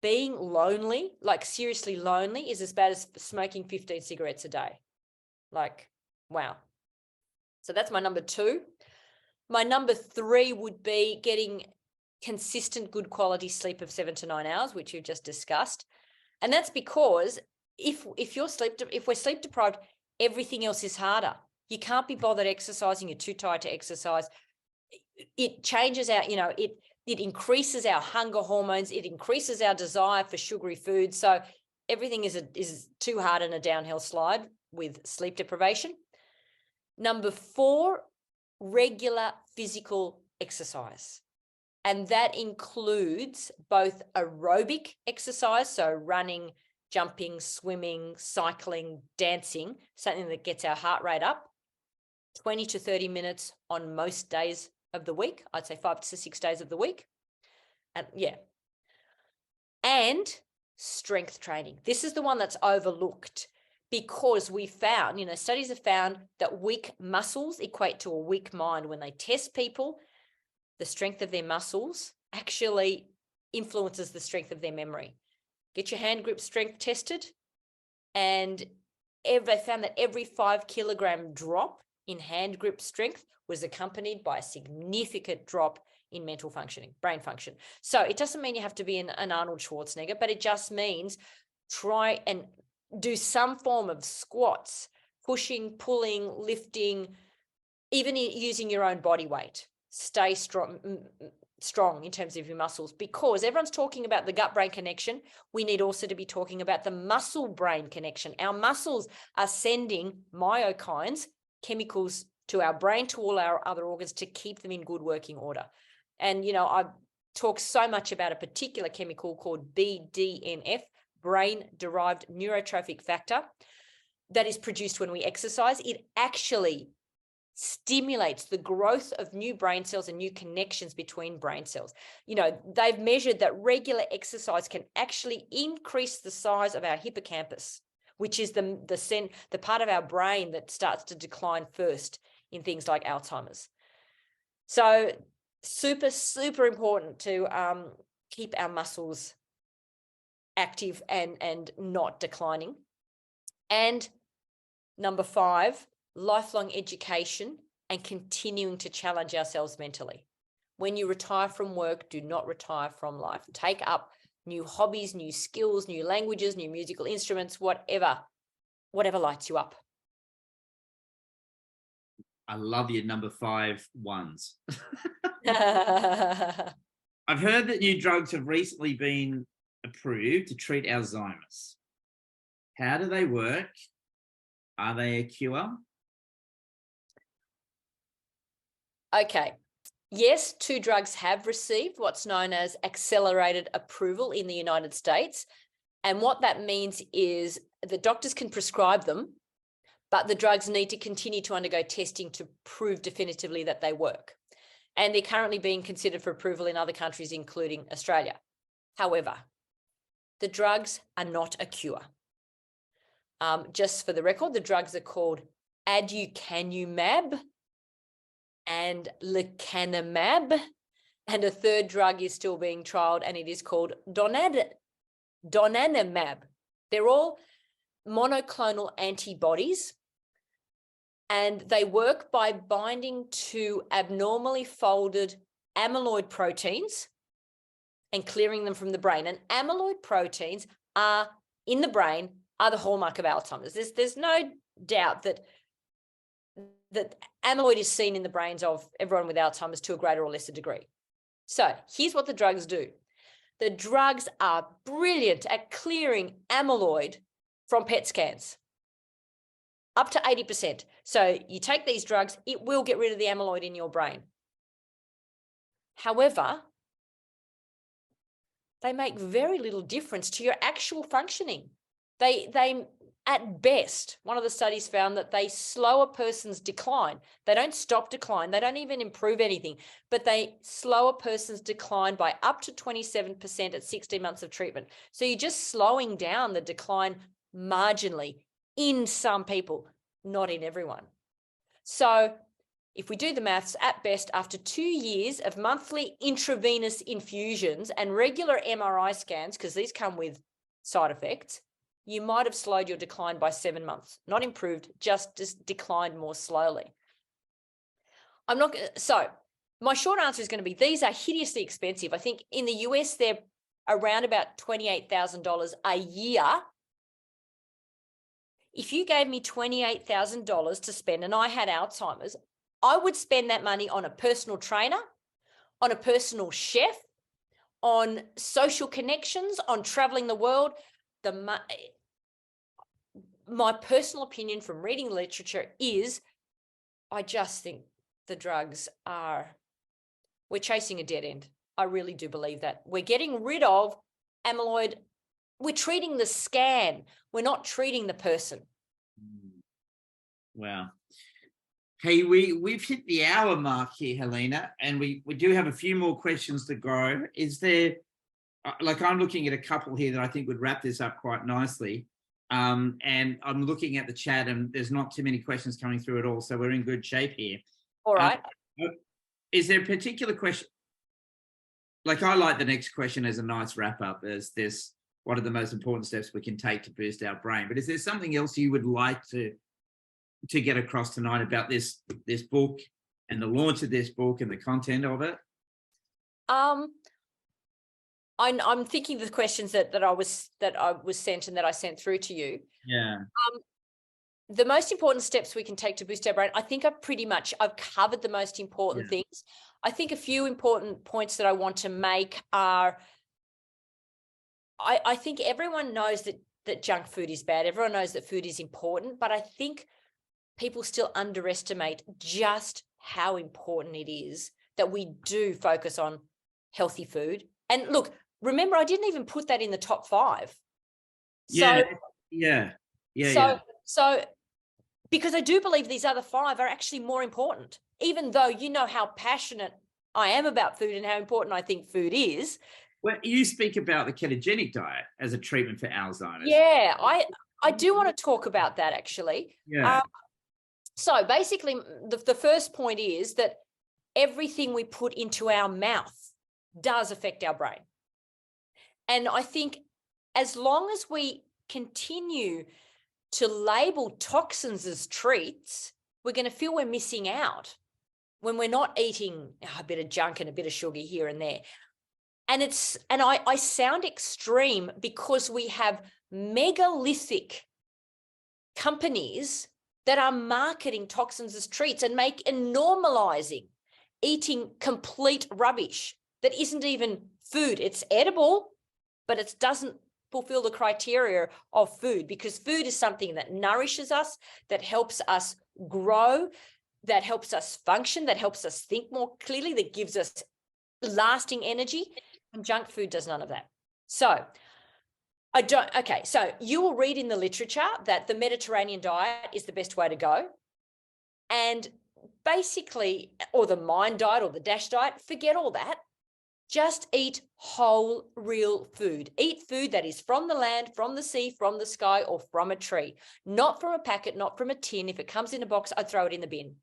being lonely, like seriously lonely, is as bad as smoking 15 cigarettes a day. Like, wow. So that's my number 2. My number 3 would be getting consistent, good quality sleep of 7 to 9 hours, which we've just discussed. And that's because if we're sleep deprived, everything else is harder. You can't be bothered exercising. You're too tired to exercise. It changes our, it increases our hunger hormones. It increases our desire for sugary food. So everything is too hard and a downhill slide with sleep deprivation. Number 4, regular physical exercise. And that includes both aerobic exercise, so running, jumping, swimming, cycling, dancing, something that gets our heart rate up, 20 to 30 minutes on most days of the week. I'd say 5 to 6 days of the week. And strength training. This is the one that's overlooked because we found, studies have found that weak muscles equate to a weak mind. When they test people, the strength of their muscles actually influences the strength of their memory. Get your hand grip strength tested, and they found that every 5 kilogram drop in hand grip strength was accompanied by a significant drop in mental functioning, brain function. So it doesn't mean you have to be an Arnold Schwarzenegger, but it just means try and do some form of squats, pushing, pulling, lifting, even using your own body weight. Stay strong in terms of your muscles, because everyone's talking about the gut-brain connection. We need also to be talking about the muscle-brain connection. Our muscles are sending myokines, chemicals, to our brain, to all our other organs, to keep them in good working order. And, I talk so much about a particular chemical called BDNF, brain-derived neurotrophic factor, that is produced when we exercise. It actually stimulates the growth of new brain cells and new connections between brain cells. They've measured that regular exercise can actually increase the size of our hippocampus, which is the part of our brain that starts to decline first in things like Alzheimer's. So super, super important to keep our muscles active and not declining. And number 5, lifelong education and continuing to challenge ourselves mentally. When you retire from work, do not retire from life. Take up new hobbies, new skills, new languages, new musical instruments, whatever lights you up. I love your number 5 ones. Okay. I've heard that new drugs have recently been approved to treat Alzheimer's. How do they work? Are they a cure? Yes, 2 drugs have received what's known as accelerated approval in the United States. And what that means is the doctors can prescribe them, but the drugs need to continue to undergo testing to prove definitively that they work. And they're currently being considered for approval in other countries, including Australia. However, the drugs are not a cure. Just for the record, the drugs are called aducanumab and lecanemab, and a third drug is still being trialed, and it is called donanemab. They're all monoclonal antibodies, and they work by binding to abnormally folded amyloid proteins and clearing them from the brain. And amyloid proteins are in the brain are the hallmark of Alzheimer's. There's no doubt that amyloid is seen in the brains of everyone with Alzheimer's to a greater or lesser degree. So here's what the drugs do. The drugs are brilliant at clearing amyloid from PET scans, up to 80%. So you take these drugs, it will get rid of the amyloid in your brain. However, they make very little difference to your actual functioning. They at best, one of the studies found that they slow a person's decline. They don't stop decline. They don't even improve anything, but they slow a person's decline by up to 27% at 16 months of treatment. So you're just slowing down the decline marginally in some people, not in everyone. So if we do the maths, at best, after 2 years of monthly intravenous infusions and regular MRI scans, because these come with side effects, you might have slowed your decline by 7 months. Not improved, just declined more slowly. So my short answer is going to be these are hideously expensive. I think in the US, they're around about $28,000 a year. If you gave me $28,000 to spend and I had Alzheimer's, I would spend that money on a personal trainer, on a personal chef, on social connections, on traveling the world. My personal opinion from reading literature is I just think the drugs we're chasing a dead end. I really do believe that. We're getting rid of amyloid. We're treating the scan. We're not treating the person. Wow. Hey, we've hit the hour mark here, Helena, and we do have a few more questions to go. Is there, I'm looking at a couple here that I think would wrap this up quite nicely. And I'm looking at the chat and there's not too many questions coming through at all. So we're in good shape here. All right. Is there a particular question? I like the next question as a nice wrap up as this, what are the most important steps we can take to boost our brain? But is there something else you would like to get across tonight about this book and the launch of this book and the content of it? I'm thinking the questions that I was sent and that I sent through to you. Yeah. The most important steps we can take to boost our brain, I think I've covered the most important things. I think a few important points that I want to make are, I think everyone knows that junk food is bad. Everyone knows that food is important, but I think people still underestimate just how important it is that we do focus on healthy food. And look, remember, I didn't even put that in the top 5. So because I do believe these other 5 are actually more important, even though you know how passionate I am about food and how important I think food is. Well, you speak about the ketogenic diet as a treatment for Alzheimer's. Yeah, I do want to talk about that actually. Yeah. So basically, the first point is that everything we put into our mouth does affect our brain. And I think as long as we continue to label toxins as treats, we're going to feel we're missing out when we're not eating a bit of junk and a bit of sugar here and there. And I sound extreme because we have megalithic companies that are marketing toxins as treats and normalizing eating complete rubbish that isn't even food. It's edible, but it doesn't fulfill the criteria of food, because food is something that nourishes us, that helps us grow, that helps us function, that helps us think more clearly, that gives us lasting energy. And junk food does none of that. So so you will read in the literature that the Mediterranean diet is the best way to go. And basically, or the MIND diet or the DASH diet, forget all that. Just eat whole, real food. Eat food that is from the land, from the sea, from the sky, or from a tree. Not from a packet, not from a tin. If it comes in a box, I'd throw it in the bin.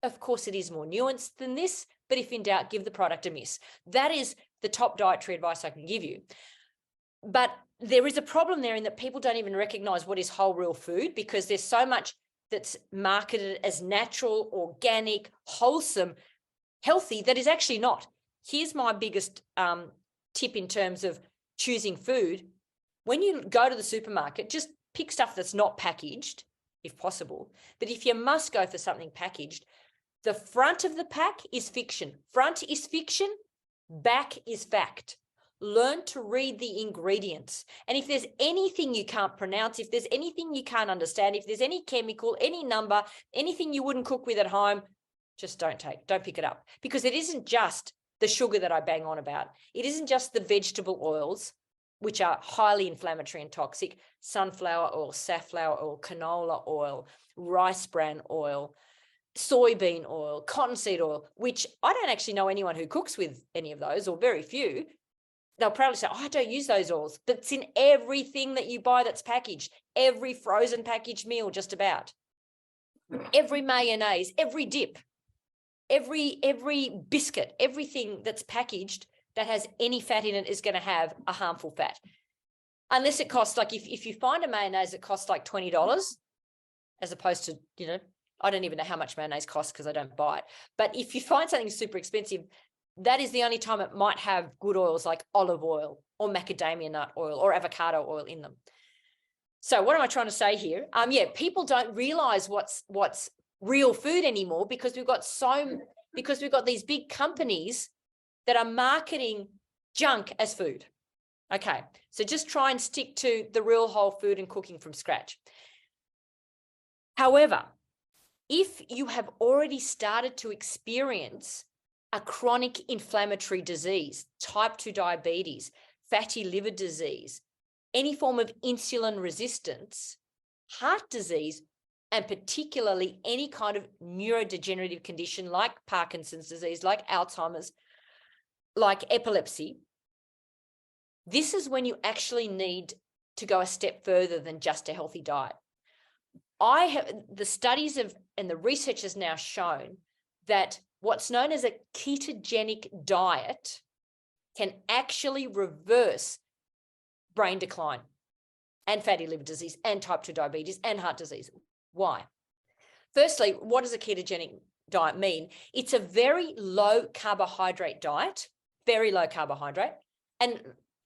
Of course, it is more nuanced than this, but if in doubt, give the product a miss. That is the top dietary advice I can give you. But there is a problem there in that people don't even recognize what is whole, real food, because there's so much that's marketed as natural, organic, wholesome, healthy that is actually not. here's my biggest tip in terms of choosing food. When you go to the supermarket, just pick stuff that's not packaged, if possible. But if you must go for something packaged, the front of the pack is fiction. Front is fiction, back is fact. Learn to read the ingredients. And if there's anything you can't pronounce, if there's anything you can't understand, if there's any chemical, any number, anything you wouldn't cook with at home, just don't pick it up. Because it isn't just the sugar that I bang on about. It isn't just the vegetable oils, which are highly inflammatory and toxic: sunflower oil, safflower oil, canola oil, rice bran oil, soybean oil, cottonseed oil, which I don't actually know anyone who cooks with any of those, or very few. They'll probably say, I don't use those oils, but it's in everything that you buy that's packaged, every frozen packaged meal, just about. Every mayonnaise, every dip, every biscuit, everything that's packaged that has any fat in it is going to have a harmful fat. Unless it costs, like if you find a mayonnaise that costs like $20, as opposed to, I don't even know how much mayonnaise costs because I don't buy it. But if you find something super expensive, that is the only time it might have good oils like olive oil or macadamia nut oil or avocado oil in them. So what am I trying to say here? People don't realize what's real food anymore because we've got these big companies that are marketing junk as food. Okay, so just try and stick to the real whole food and cooking from scratch. However, if you have already started to experience a chronic inflammatory disease, type 2 diabetes, fatty liver disease, any form of insulin resistance, heart disease, and particularly any kind of neurodegenerative condition like Parkinson's disease, like Alzheimer's, like epilepsy, this is when you actually need to go a step further than just a healthy diet. The studies and the research has now shown that what's known as a ketogenic diet can actually reverse brain decline and fatty liver disease and type 2 diabetes and heart disease. Why? Firstly, what does a ketogenic diet mean? It's a very low carbohydrate diet, very low carbohydrate. And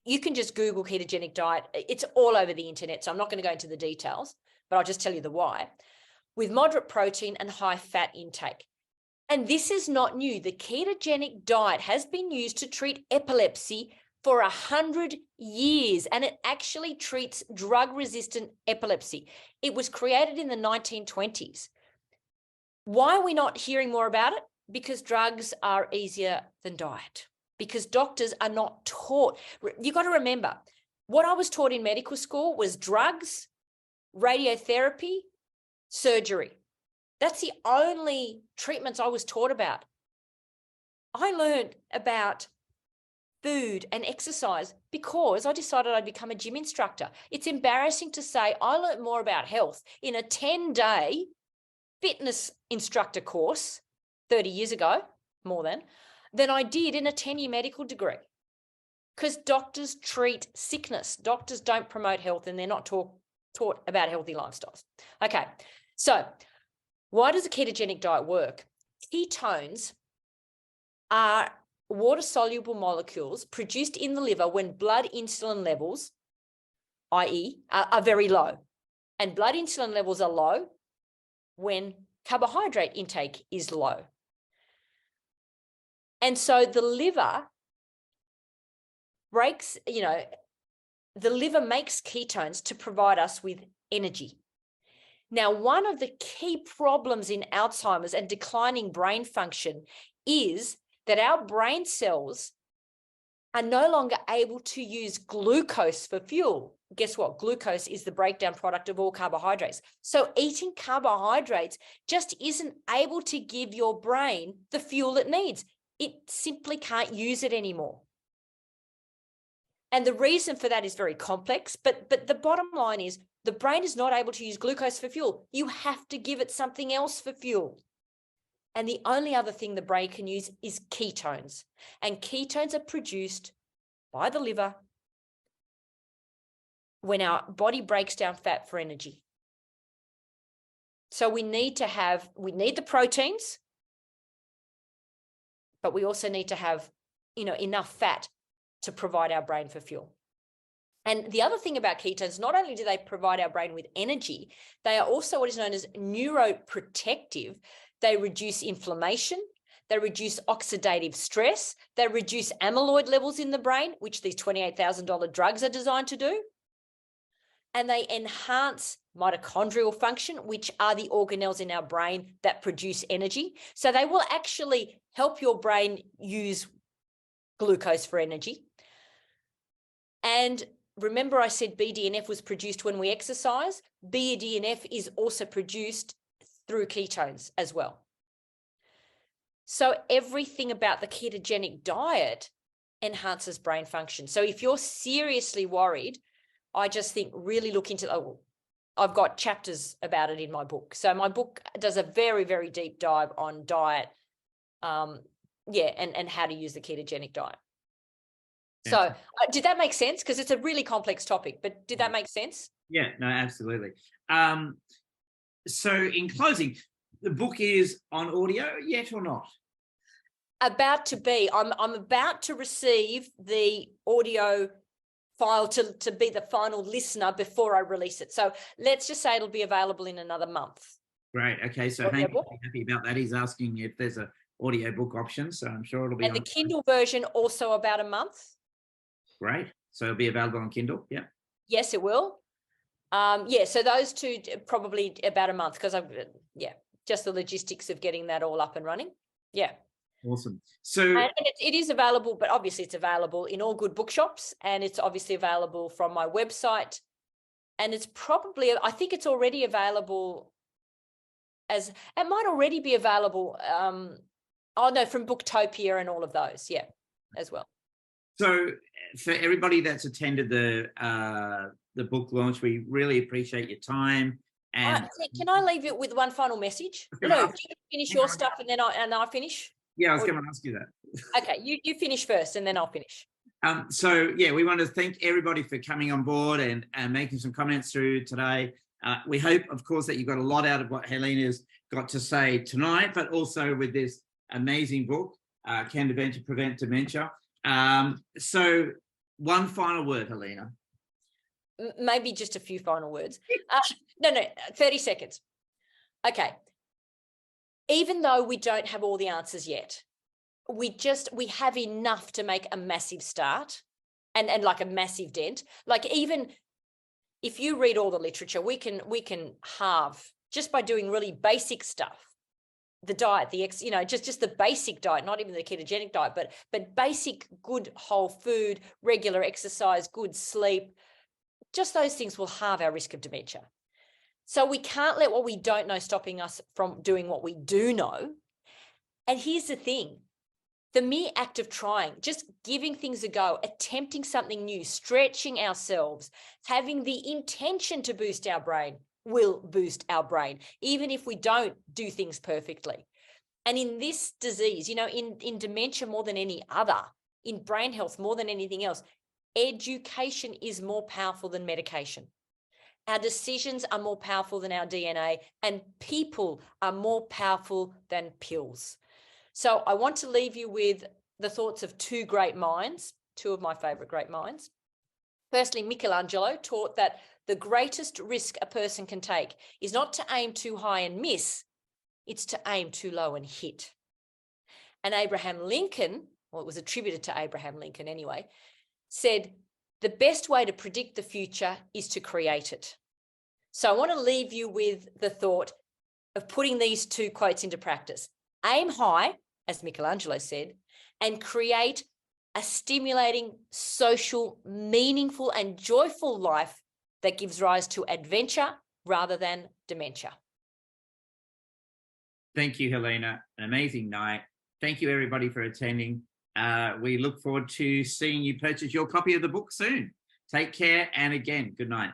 you can just Google ketogenic diet. It's all over the internet, so I'm not going to go into the details, but I'll just tell you the why. With moderate protein and high fat intake. And this is not new. The ketogenic diet has been used to treat epilepsy for 100 years, and it actually treats drug-resistant epilepsy. It was created in the 1920s. Why are we not hearing more about it? Because drugs are easier than diet. Because doctors are not taught. You've got to remember, what I was taught in medical school was drugs, radiotherapy, surgery. That's the only treatments I was taught about. I learned about food and exercise because I decided I'd become a gym instructor. It's embarrassing to say I learned more about health in a 10-day fitness instructor course 30 years ago, more than I did in a 10-year medical degree. Because doctors treat sickness. Doctors don't promote health, and they're not taught about healthy lifestyles. Okay, so why does a ketogenic diet work? Ketones are water-soluble molecules produced in the liver when blood insulin levels, i.e., are very low. And blood insulin levels are low when carbohydrate intake is low. And so the liver makes ketones to provide us with energy. Now, one of the key problems in Alzheimer's and declining brain function is that our brain cells are no longer able to use glucose for fuel. Guess what? Glucose is the breakdown product of all carbohydrates. So eating carbohydrates just isn't able to give your brain the fuel it needs. It simply can't use it anymore. And the reason for that is very complex, but the bottom line is the brain is not able to use glucose for fuel. You have to give it something else for fuel. And the only other thing the brain can use is ketones. And ketones are produced by the liver when our body breaks down fat for energy. So we need the proteins, but we also need to have enough fat to provide our brain for fuel. And the other thing about ketones, not only do they provide our brain with energy, they are also what is known as neuroprotective. They reduce inflammation, they reduce oxidative stress, they reduce amyloid levels in the brain, which these $28,000 drugs are designed to do. And they enhance mitochondrial function, which are the organelles in our brain that produce energy. So they will actually help your brain use glucose for energy. And remember I said BDNF was produced when we exercise? BDNF is also produced through ketones as well. So everything about the ketogenic diet enhances brain function. So if you're seriously worried, I just think really look into, I've got chapters about it in my book. So my book does a very, very deep dive on diet, and how to use the ketogenic diet. So did that make sense? Because it's a really complex topic, but did that make sense? Yeah, no, absolutely. So in closing, the book is on audio yet or not? About to be. I'm about to receive the audio file to be the final listener before I release it. So let's just say it'll be available in another month. Great. Okay. So Hank will be happy about that. He's asking if there's a audiobook option. So I'm sure it'll be. And the Kindle version also about a month. Great. So it'll be available on Kindle. Yeah. Yes, it will. So those two probably about a month because just the logistics of getting that all up and running. Yeah. Awesome. So and it is available, but obviously it's available in all good bookshops, and it's obviously available from my website, and it's probably, I think it's already available it might already be available. From Booktopia and all of those. Yeah, as well. So for everybody that's attended the book launch, we really appreciate your time. And can I leave it with one final message? No, do you finish your stuff and then I finish? Yeah, I was going to ask you that. Okay, you finish first and then I'll finish. We want to thank everybody for coming on board and making some comments through today. We hope, of course, that you got a lot out of what Helena's got to say tonight, but also with this amazing book, Can Adventure Prevent Dementia. So one final word, Helena. Maybe just a few final words. 30 seconds. Okay. Even though we don't have all the answers yet, we have enough to make a massive start and like a massive dent. Like even if you read all the literature, we can halve just by doing really basic stuff. The diet, just the basic diet, not even the ketogenic diet, but basic good whole food, regular exercise, good sleep, just those things will halve our risk of dementia. So we can't let what we don't know stopping us from doing what we do know. And here's the thing, the mere act of trying, just giving things a go, attempting something new, stretching ourselves, having the intention to boost our brain will boost our brain, even if we don't do things perfectly. And in this disease, in dementia more than any other, in brain health more than anything else, education is more powerful than medication. Our decisions are more powerful than our DNA, and people are more powerful than pills. So I want to leave you with the thoughts of two great minds, two of my favorite great minds. Firstly, Michelangelo taught that the greatest risk a person can take is not to aim too high and miss, it's to aim too low and hit. And Abraham Lincoln, well, it was attributed to Abraham Lincoln anyway, said, the best way to predict the future is to create it. So I want to leave you with the thought of putting these two quotes into practice. Aim high, as Michelangelo said, and create a stimulating, social, meaningful, and joyful life that gives rise to adventure rather than dementia. Thank you, Helena. An amazing night. Thank you, everybody, for attending. We look forward to seeing you purchase your copy of the book soon. Take care, and again, good night.